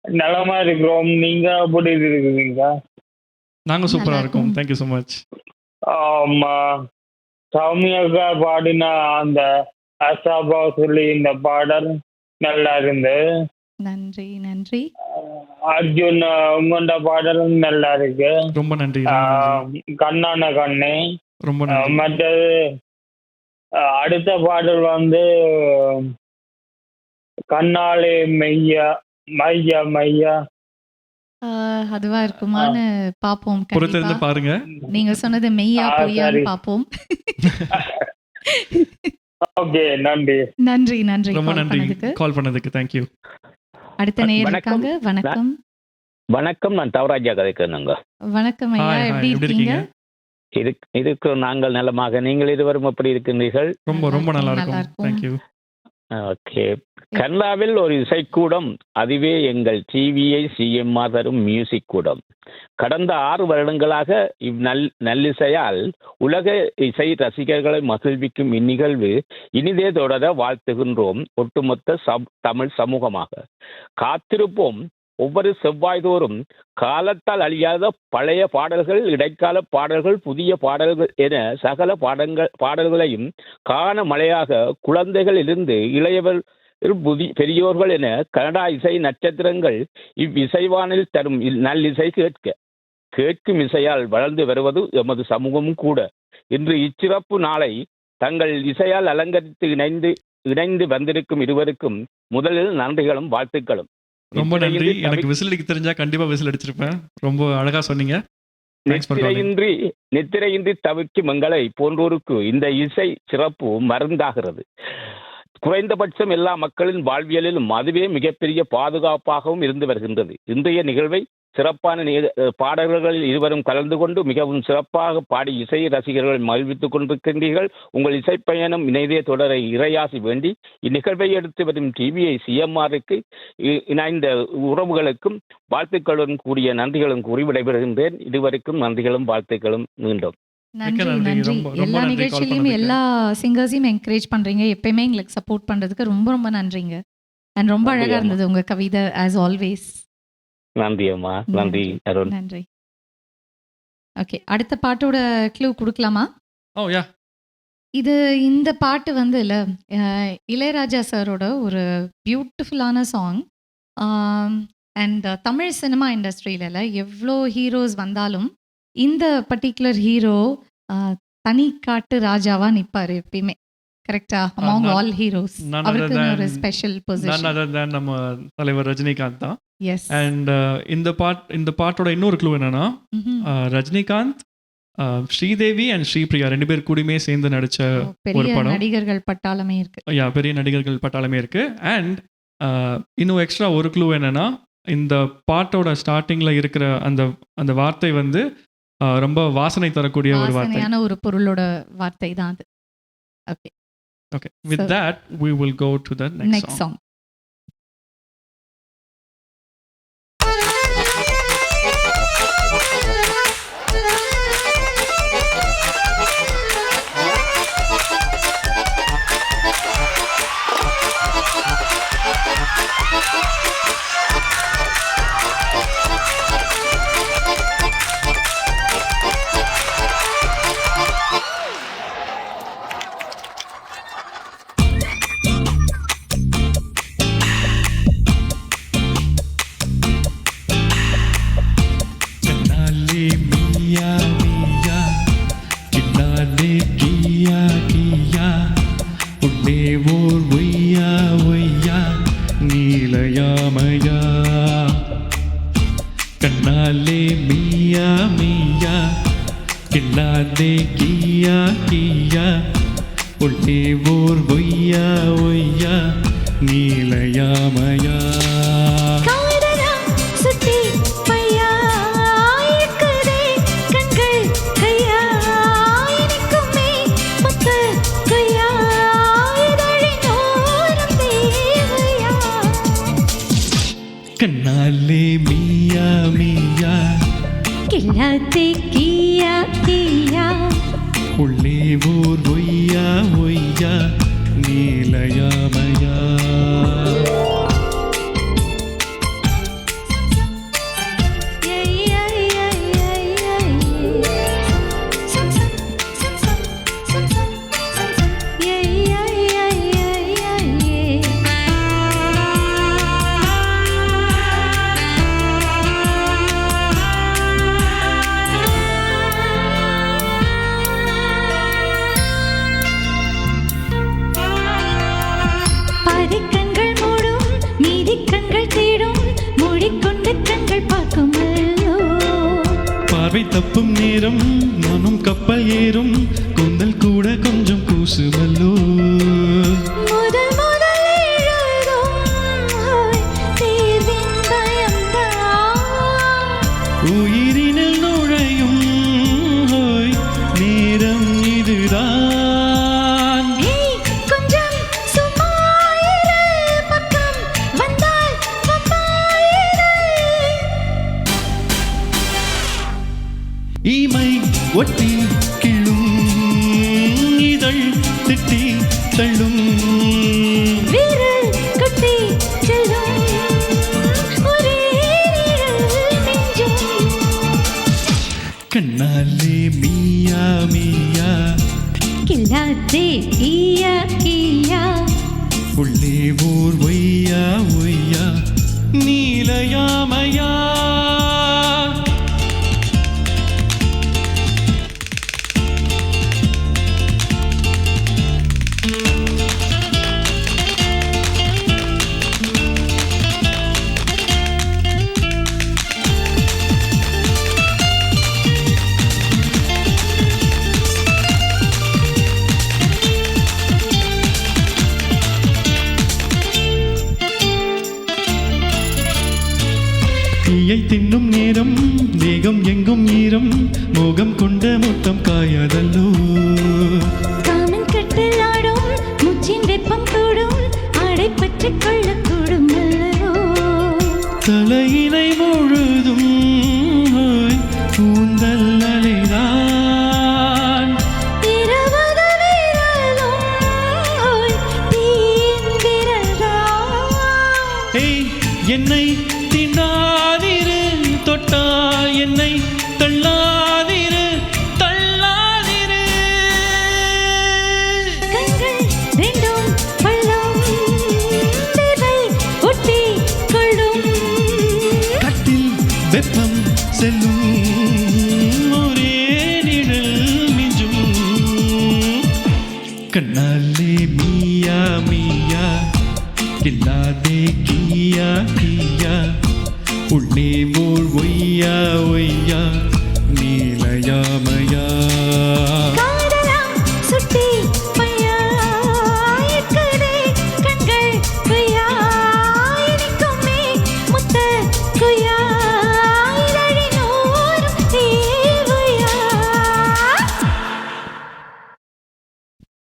நலமா இருக்கிறோம். நீங்க எப்படி இருக்கீங்க? நாங்க சூப்பரா இருக்கோம். Thank you so much. சௌமியாக்கா பாடின அந்த அசாபா சொல்லி இந்த பாடல் நல்லா இருந்து. நன்றி நன்றி. அர்ஜுன் உங்களோட பாடலும் நல்லா இருக்கு. ரொம்ப நன்றி. கண்ணான கண்ணே ரொம்ப நன்றி. மற்றது அடுத்த பாடல் வந்து கண்ணாலே மையா மையா மையா. அதுவா இருக்குமான்னு பாப்போம். பொறுத்திருந்து பாருங்க. நீங்க சொன்னது மெய்யா பொய்யான்னு பாப்போம். ஓகே, நன்றி நன்றி நன்றி. ரொம்ப நன்றி கால் பண்ணதுக்கு. Thank you. அடுத்த நேயர் இருக்காங்க. வணக்கம். வணக்கம், நான் தவராஜா கதைக்கிறேங்க. வணக்கம் ஐயா, எப்படி இருக்கீங்க? இதுக்கு நாங்கள் நலமாக. நீங்கள் இருவரும் எப்படி இருக்கின்றீர்கள்? ரொம்ப ரொம்ப நல்லா இருக்கும். Thank you. ஓகே. கனடாவில் ஒரு இசைக்கூடம், அதுவே எங்கள் டிவிஐ சிஎம்ஆர் தரும் மியூசிக் கூடம். கடந்த 6 வருடங்களாக நல்லிசையால் உலக இசை ரசிகர்களை மகிழ்விக்கும் இந்நிகழ்வு இனிதே தொடர வாழ்த்துகின்றோம். ஒட்டுமொத்த தமிழ் சமூகமாக காத்திருப்போம். ஒவ்வொரு செவ்வாய்தோறும் காலத்தால் அழியாத பழைய பாடல்கள், இடைக்கால பாடல்கள், புதிய பாடல்கள் என சகல பாடல்களையும் காண மழையாக குழந்தைகளிலிருந்து இளையவர் பெரியோர்கள் என கனடா இசை நட்சத்திரங்கள் இவ்விசைவானில் தரும் நல்லிசை கேட்கும் இசையால் வளர்ந்து வருவது எமது சமூகமும் கூட. இன்று இச்சிறப்பு நாளை தங்கள் இசையால் அலங்கரித்து இணைந்து வந்திருக்கும் இருவருக்கும் முதலில் நன்றிகளும் வாழ்த்துக்களும். ரொம்ப நன்றி. எனக்கு விசில் அடிக்க தெரிஞ்சா கண்டிப்பா விசில் அடிச்சிருப்பேன். ரொம்ப அழகா சொன்னீங்க. நித்திரையின்றி தவிர்க்கும் எங்களை போன்றோருக்கு இந்த இசை சிறப்பு மருந்தாகிறது. குறைந்தபட்சம் எல்லா மக்களின் வாழ்வியலிலும் அதுவே மிகப்பெரிய பாதுகாப்பாகவும் இருந்து வருகின்றது. இன்றைய நிகழ்வை சிறப்பான பாடல்களில் இருவரும் கலந்து கொண்டு மிகவும் சிறப்பாக பாடி இசை ரசிகர்களை மகிழ்வித்துக் கொண்டிருக்கின்றீர்கள். உங்கள் இசைப்பயணம் இணையதே தொடர இறையாசி வேண்டி இந்நிகழ்வை எடுத்து வரும் டிவிஐ சிஎம்ஆருக்கு இணைந்த உறவுகளுக்கும் வாழ்த்துக்களுடன் கூடிய நன்றிகளும் கூறி விடைபெறுகின்றேன். இதுவரைக்கும் நன்றிகளும் வாழ்த்துக்களும் மீண்டும். நன்றி நன்றி. எல்லா நிகழ்ச்சியிலையும் எல்லா சிங்கர்ஸையும் என்கரேஜ் பண்றீங்க. எப்பயுமே எங்களுக்கு சப்போர்ட் பண்றதுக்கு ரொம்ப ரொம்ப நன்றிங்க. அண்ட் ரொம்ப அழகா இருந்தது உங்க கவிதை ஆஸ் ஆல்வேஸ். நன்றி அம்மா. நன்றி அருண். நன்றி. ஓகே, அடுத்த பாட்டோட க்ளூ கொடுக்கலாமா? ஓ யா. இந்த பாட்டு வந்து இல்ல இளையராஜா சாரோட ஒரு பியூட்டிஃபுல்லான சாங். அண்ட் தமிழ் சினிமா இண்டஸ்ட்ரியில எவ்வளோ ஹீரோஸ் வந்தாலும் இந்த பர்ட்டிகுலர் ஹீரோ தனி காட்டு ராஜாவா நிப்பாரு எப்பயுமே. கரெக்டா? அமாங் ஆல் ஹீரோஸ் அவருக்கு ஒரு special position. none other than நம்ம தலைவர் ரஜினிகாந்த் தான். எஸ். அண்ட் இந்த பாட்டோட இன்னொரு க்ளூ என்னன்னா, ரஜினிகாந்த், ஸ்ரீதேவி அண்ட் ஸ்ரீபிரியா 2 பேர் கூடயுமே சேர்ந்து நடிச்ச ஒரு பெரிய படம். நடிகர்கள் பட்டாளமே இருக்கு. பெரிய நடிகர்கள் பட்டாளமே இருக்கு. அண்ட் இன்னும் எக்ஸ்ட்ரா ஒரு க்ளூ என்னன்னா, இந்த பாட்டோட ஸ்டார்டிங்ல இருக்கிற அந்த வார்த்தை வந்து ரொம்ப வாசனை தரக்கூடிய ஒரு வார்த்தை. வாசனையான ஒரு பொருளோட வார்த்தை தான் அது. Okay. Okay, with that we will go to the next song. தப்பும் நேரம் நானும் கப்பல் ஏறும் கூந்தல் கூட கொஞ்சம் கூசுவல்லோ. உயிரினில் நுழையும் நேரம் இதுதான். இமை ஒட்டி கிள்ளும் இதழ் திட்டி தள்ளும் கண்ணாலே மியா மியா கில்லாதே கியா கியா உள்ளே ஊர் ஒய்யா ஒய்யா நீலயாமயா. தின்னும் நேரம் தேகம் எங்கும் ஈரம் மோகம் கொண்ட முத்தம் காயாதல்லோ. காமன் கட்டில் ஆடும் முச்சின் வெப்பம் கூடும் ஆடை பற்றி கொள்ளக்கூடும் தலையினை முழுதும் கூந்தல் அலைதான் என்னை திண்டாதிரு தொட்டால் என்னை தள்ளாதிரு தள்ளாதிரு. கண்கள் ரெண்டும் பள்ளம் ஒட்டி கொள்ளும் கட்டில் வெப்பம் செல்லும் உள்ளே போல் ஒய்யா ஒய்யா நீலயாமயா காதலா சுட்டி பையா இருக்குதே கண்கள் குயா இனிக்குமே முத்த குயா இதழினோரும் தேவையா.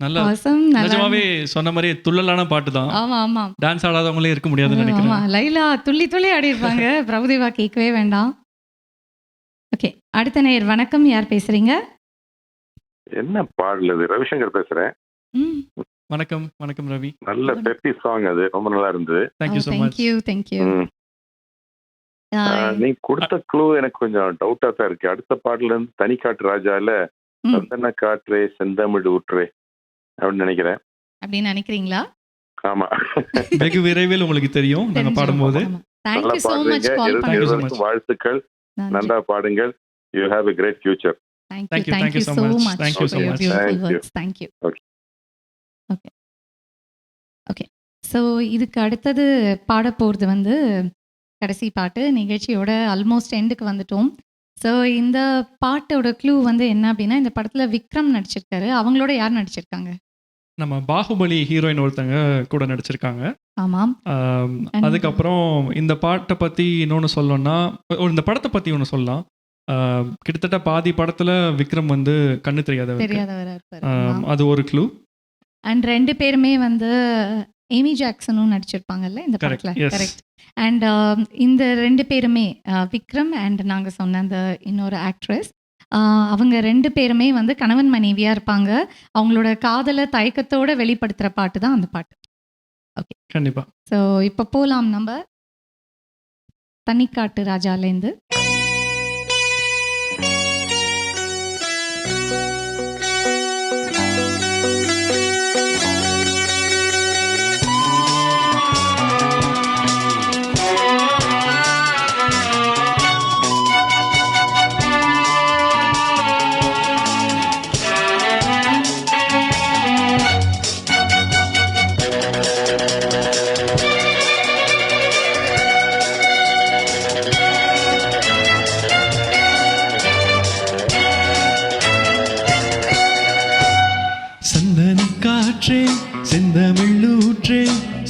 நல்லா Awesome, நல்லா நிஜமாவே சொன்ன மாதிரி துள்ளலான பாட்டு தான். ஆமா ஆமா டான்ஸ் ஆடாதவங்களே இருக்க முடியாதுன்னு ஆமா நினைக்கிறேன். லைலா துள்ளி துள்ளி ஆடி இருப்பாங்க. பிரபுதேவா கேட்கவே வேண்டாம். ஓகே, அடுத்த நேயர் வணக்கம். யார் பேசுறீங்க? என்ன பாடல் அது? ரவிசங்கர் பேசுறேன். வணக்கம் வணக்கம் ரவி. நல்ல பெப்பி சாங் அது, ரொம்ப நல்லா இருந்தது. Thank you so much. தேங்க்யூ. ம். நீ கொடுத்த க்ளூ எனக்கு கொஞ்சம் டவுட்டா தான் இருக்கு. அடுத்த பாட்டுல இருந்து தனிக்காட்டு ராஜால சந்தன காற்றே செந்தமிழ் ஊற்றே அப்படின்னு நினைக்கிறேன். அப்படின்னு நினைக்கிறீங்களா? ஆமா, வெகு விரைவில் உங்களுக்கு தெரியும் நாங்க பாடும்போது. நல்லா தேங்க்யூ ஸோ மச் பாடுறீங்க. கால் பண்ணி. இருவருக்கும் வாழ்த்துக்கள். நல்லா பாடுங்கள். You have a great future. Thank you so much. Thank you so for your much. beautiful Thank you. words. Thank you. Okay. Okay. So இதுக்கு அடுத்தது பாட போகிறது வந்து கடைசி பாட்டு. நிகழ்ச்சியோட ஆல்மோஸ்ட் எண்டுக்கு வந்துட்டோம். ஸோ இந்த பாட்டோட க்ளூ வந்து என்ன அப்படின்னா, இந்த படத்தில் விக்ரம் நடிச்சிருக்காரு. அவங்களோட யார் நடிச்சிருக்காங்க? நம்ம பாகுபலி ஹீரோயின் ஒருத்தங்க கூட நடிச்சிருக்காங்க. ஆமாம். அதுக்கப்புறம் இந்த பாட்டை பற்றி இன்னொன்று சொல்லணும்னா, இந்த படத்தை பற்றி ஒன்று சொல்லலாம். கிட்டத்தட்ட பாதி படத்தில் விக்ரம் வந்து கண்ணு தெரியாதவர். இருப்பாரு. அது ஒரு க்ளூ. அண்ட் 2 பேருமே வந்து ஏமி ஜாக்சனும் நடிச்சிருப்பாங்கல்ல இந்த Correct, படத்தில். yes. கரெக்ட். அண்ட் இந்த 2 பேருமே விக்ரம் அண்ட் நாங்கள் சொன்ன அந்த இன்னொரு ஆக்ட்ரஸ், அவங்க 2 பேருமே வந்து கணவன் மனைவியாக இருப்பாங்க. அவங்களோட காதலை தயக்கத்தோடு வெளிப்படுத்துகிற பாட்டு தான் அந்த பாட்டு. ஓகே, கண்டிப்பாக. ஸோ இப்போ போகலாம் நம்ம தனிக்காட்டு ராஜாலேருந்து. சந்தன காற்றே செந்தமிழூற்றே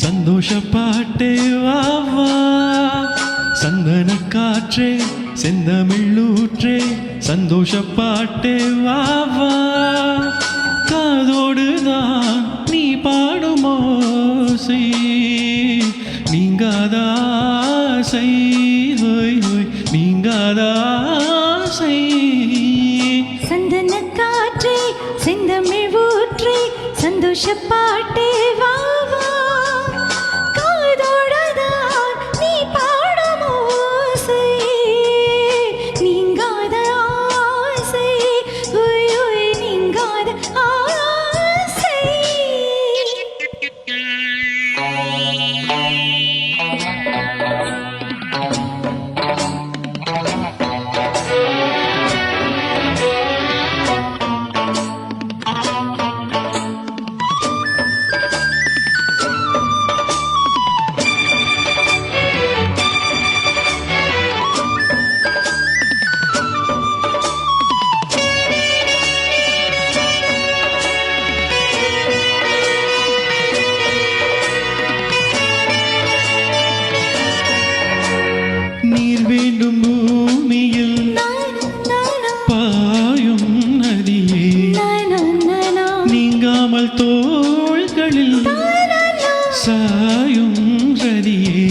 சந்தோஷ பாட்டே வா வா. சந்தன காற்றே செந்தமிழூற்றே சந்தோஷ பாட்டே வா வா. காதோடுதான் நீ பாடும் ஓசை நீங்காத ஆசை ஹோய் ஹோய் நீங்காத ஆசை. சந்தன காற்றே செந்தமிழ் ஊற்றே சந்தோஷ பாட்டே வா வா. காதோடுதான் நீ பாடும் ஓசை நீங்காத ஆசை ஓய் ஓய் நீங்காத ஆசை. நீர் வேண்டும் பூமியில் பாயும் நதியே நீங்காமல் தோள்களில் சாயும் ரதியே.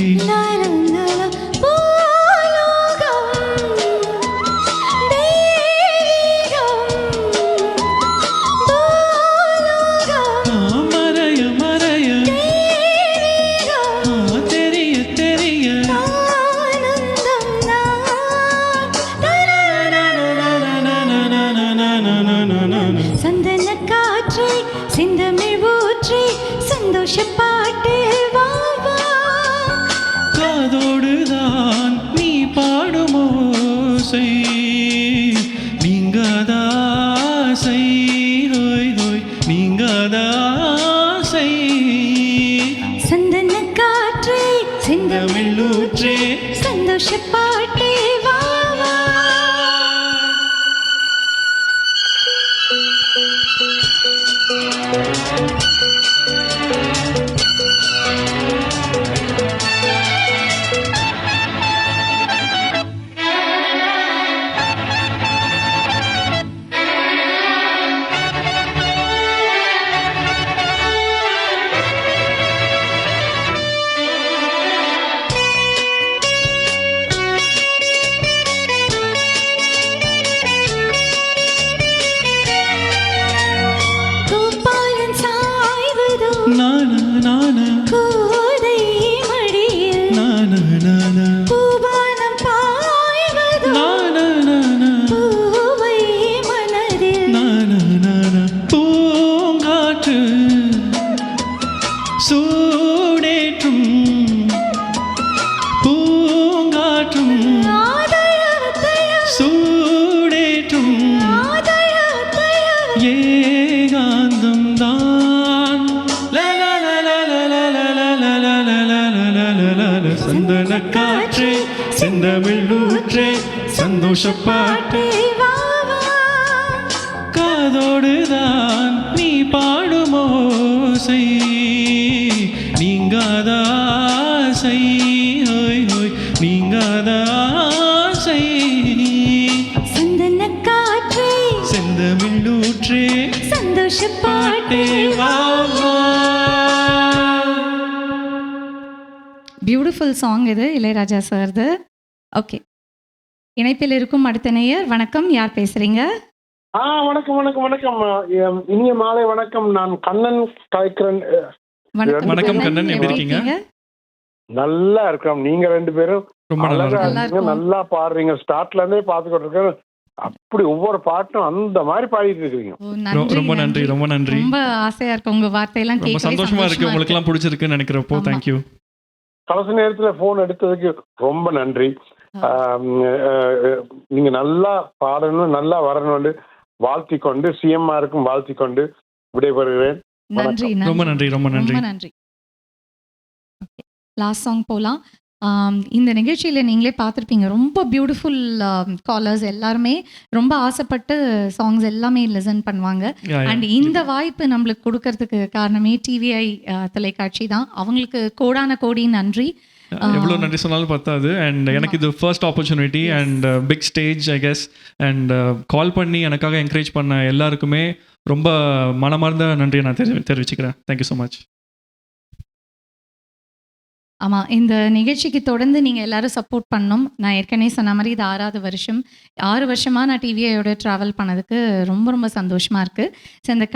மறைய மறைய தெரிய தெரிய சந்தன காற்றே செந்தமிழ் ஊற்றே சந்தோஷ பாட்டு வா வா. காதோடுதான் நீ பாடும் ஓசை நீங்காத ஆசை ஹோய் ஹோய் நீங்காத ஆசை. சந்தன காற்றே செந்தமிழ் ஊற்றே சந்தோஷ பூப்பாலன் சாய்வதோ நானா நானா கோதை மடியில் நானா நானா பூவானம் பாய்வதோ நானா நானா பூவை மனதில் நானா நானா பூங்காற்று சூடேற்றும் பூங்காற்றும் சூடேற்றும் ஏகாந்தம் தான் சந்தன காற்றே செந்தமிழூற்றே சந்தோஷப்பாட்டே காதோடுதான் நீ பாடும் ஓசை நீங்காத ஆசை ஹோய் ஹோய் நீங்காத ஆசை சந்தன காற்றே செந்தமிழூற்றே சந்தோஷ பாட்டே வா வா. பியூட்டிஃபுல் சாங் இது இளையராஜா சார்து. ஓகே, இணைப்பில் இருக்கும் அடுத்த நேயர். வணக்கம், யார் பேசுறீங்க? வணக்கம் வணக்கம் வணக்கம். இனிய மாலை வணக்கம். நான் கண்ணன் கலைக்கிறேன். வணக்கம் கண்ணன், எப்படி இருக்கீங்க? நல்லா இருக்கோம். நீங்க ரெண்டு பேரும் ரொம்ப அழகா இருக்கீங்க, நல்லா பாடுறீங்க. ஸ்டார்ட்ல இருந்தே பார்த்துக்கிட்டு இருக்கேன். அப்படி ஒவ்வொரு பாட்டும் அந்த மாதிரி பாடிட்டு இருக்கீங்க. ரொம்ப நன்றி, ரொம்ப நன்றி. ரொம்ப ஆசையா இருக்கு உங்க வார்த்தையெல்லாம் ரொம்ப கேட்கவே சந்தோஷமா இருக்கு. உங்களுக்கு எல்லாம் பிடிச்சிருக்குன்னு நினைக்கிறப்போ தேங்க்யூ. கடைசி நேரத்துல போன் எடுத்ததுக்கு ரொம்ப நன்றி. நீங்க நல்லா பாடணும், நல்லா வரணும்னு வாழ்த்தி கொண்டு சிஎம்ஆருக்கும் வாழ்த்தி கொண்டு விடைபெறுகிறேன். நன்றி, ரொம்ப நன்றி, ரொம்ப நன்றி. ரொம்ப நன்றி. ஓகே, லாஸ்ட் சாங் போலாம். இந்த நிகழ்ச்சியில் நீங்களே பார்த்துருப்பீங்க, ரொம்ப பியூட்டிஃபுல் காலர்ஸ் எல்லாருமே ரொம்ப ஆசைப்பட்டு சாங்ஸ் எல்லாமே லிசன் பண்ணுவாங்க. அண்ட் இந்த வாய்ப்பு நம்மளுக்கு கொடுக்கறதுக்கு காரணமே டிவிஐ தொலைக்காட்சி தான். அவங்களுக்கு கோடான கோடி நன்றி. எவ்வளோ நன்றி சொன்னாலும் பத்தாது. அண்ட் எனக்கு இது first opportunity and big stage I guess. And call பண்ணி எனக்காக என்கரேஜ் பண்ண எல்லாருக்குமே ரொம்ப மனமார்ந்த நன்றியை நான் தெரிவிச்சுக்கிறேன். Thank you so much. ஆமாம், இந்த நிகழ்ச்சிக்கு தொடர்ந்து நீங்கள் எல்லோரும் சப்போர்ட் பண்ணணும். நான் ஏற்கனவே சொன்ன மாதிரி இது 6வது வருஷம். 6 வருஷமாக நான் டிவிஐயோட ட்ராவல் பண்ணதுக்கு ரொம்ப ரொம்ப சந்தோஷமாக இருக்குது. ஸோ இந்த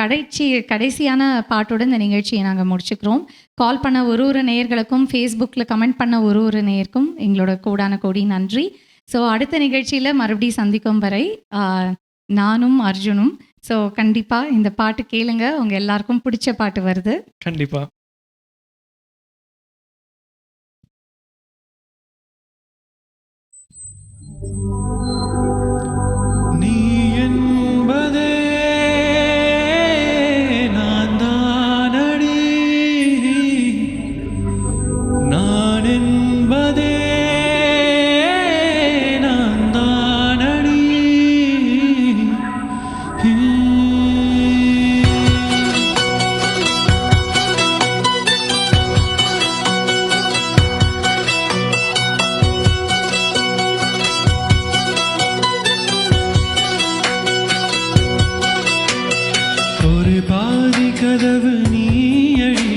கடைசியான பாட்டோட இந்த நிகழ்ச்சியை நாங்கள் முடிச்சுக்கிறோம். கால் பண்ண ஒரு நேயர்களுக்கும், ஃபேஸ்புக்கில் கமெண்ட் பண்ண ஒரு நேயருக்கும் எங்களோட கோடான கோடி நன்றி. ஸோ அடுத்த நிகழ்ச்சியில் மறுபடியும் சந்திக்கும் வரை நானும் அர்ஜுனும். ஸோ கண்டிப்பாக இந்த பாட்டு கேளுங்க, உங்கள் எல்லாருக்கும் பிடிச்ச பாட்டு வருது. கண்டிப்பாக. நீ என்பதே நான் தானடி, நான் என்பதே நான் தானடி. ஒரு பாதி கதவு நீயடி,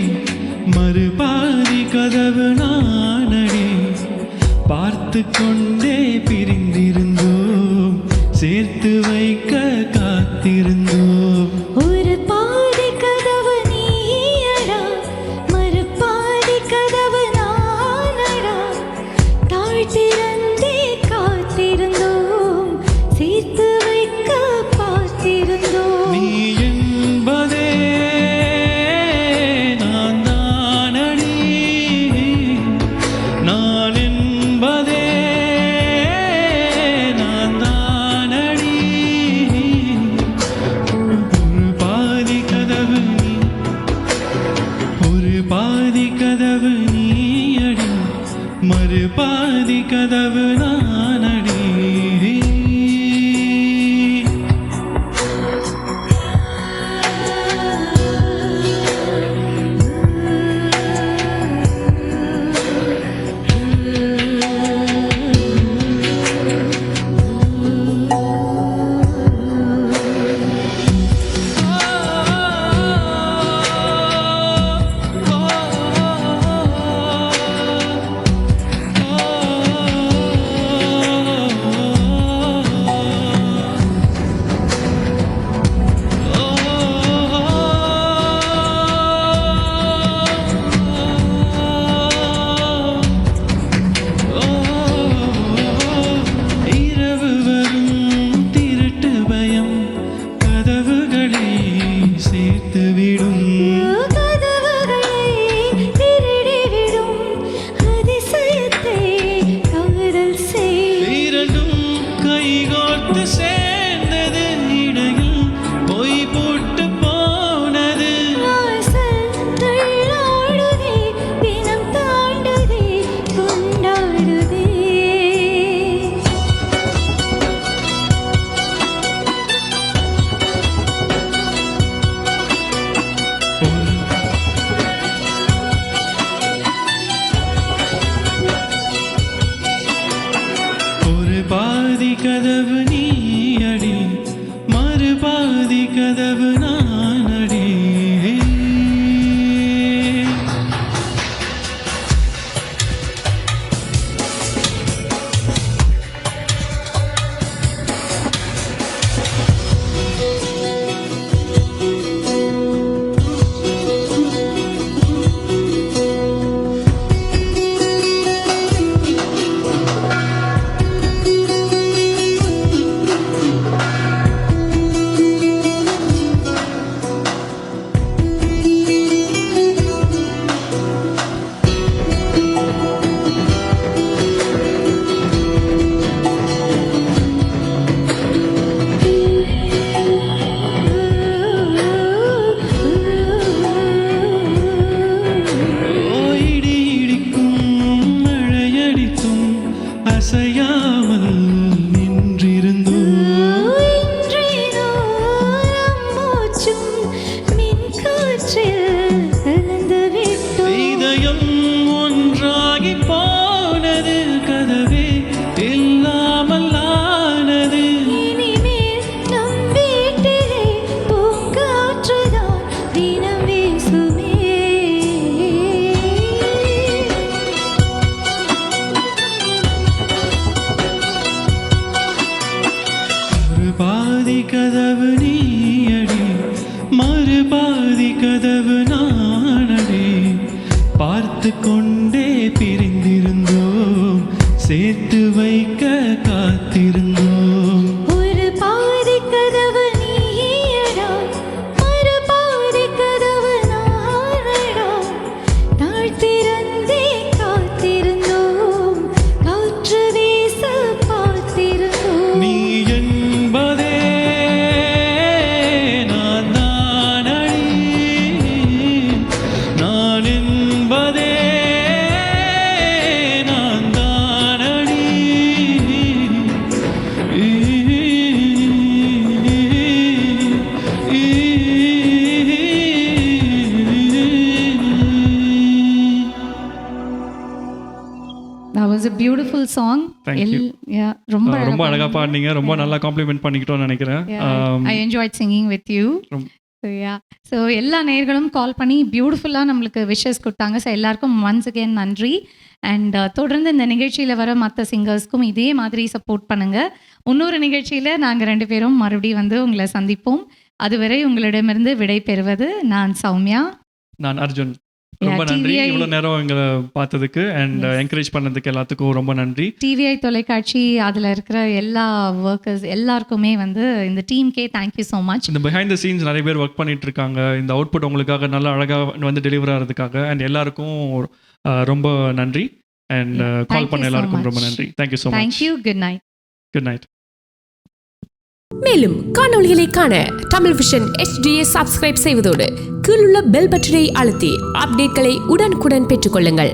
மறுபாதி கதவு நானடி. பார்த்து கொண்டே பிரிந்திருந்தோம், சேர்த்து வைக்க காத்திருந்தோம். ஒரு பாதி கதவு நீயடா, மறுபாதி கதவு நானடா. தாழ்த்திருந்தே காத்திருந்தோம், சேர்த்து வைக்க பார்த்திருந்தோம். நீ என்பதே நான் தானடி, நான் என்பதே நான் தானடி. பாதி கதவு நானடி. Beautiful song. ரொம்ப அழகா பாடுனீங்க. ரொம்ப நல்லா காம்ப்ளிமெண்ட் பண்ணிக்கிட்டோம்னு நினைக்கிறேன். I enjoyed singing with you. So எல்லா நேயர்களும் கால் பண்ணி பியூட்டிஃபுல்லாக நம்மளுக்கு விஷஸ் கொடுத்தாங்க. ஸோ எல்லாருக்கும் ஒன்ஸ் அகேன் நன்றி. அண்ட் தொடர்ந்து இந்த நிகழ்ச்சியில் வர மற்ற சிங்கர்ஸ்க்கும் இதே மாதிரி சப்போர்ட் பண்ணுங்கள். இன்னொரு நிகழ்ச்சியில் நாங்கள் 2 பேரும் மறுபடியும் வந்து உங்களை சந்திப்போம். அதுவரை உங்களிடமிருந்து விடை பெறுவது நான் சௌமியா. நான் அர்ஜுன். ரொம்ப நன்றி இவ்வளோ நேரம் எங்களை பார்த்ததுக்கு அண்ட் என்கரேஜ் பண்ணதுக்கு எல்லாத்துக்கும் ரொம்ப நன்றி. டிவிஐ தொலைக்காட்சி அதில் இருக்கிற எல்லா ஒர்க்கர்ஸ் எல்லாருக்குமே வந்து இந்த டீம்கே தேங்க்யூ ஸோ மச். இந்த பிஹைண்ட் த சீன்ஸ் நிறைய பேர் ஒர்க் பண்ணிட்டு இருக்காங்க. இந்த அவுட்புட் உங்களுக்காக நல்லா அழகாக வந்து டெலிவர் ஆகிறதுக்காக அண்ட் எல்லாருக்கும் ரொம்ப நன்றி. அண்ட் கால் பண்ண எல்லாருக்கும் ரொம்ப நன்றி. Thank you so much. Thank you. Good night. Good night. மேலும் காணொளிகளை காண தமிழ் விஷன் HDயை சப்ஸ்கிரைப் செய்வதோடு கீழுள்ள பெல் பட்டனை அழுத்தி அப்டேட்களை உடனுக்குடன் பெற்றுக்கொள்ளுங்கள்.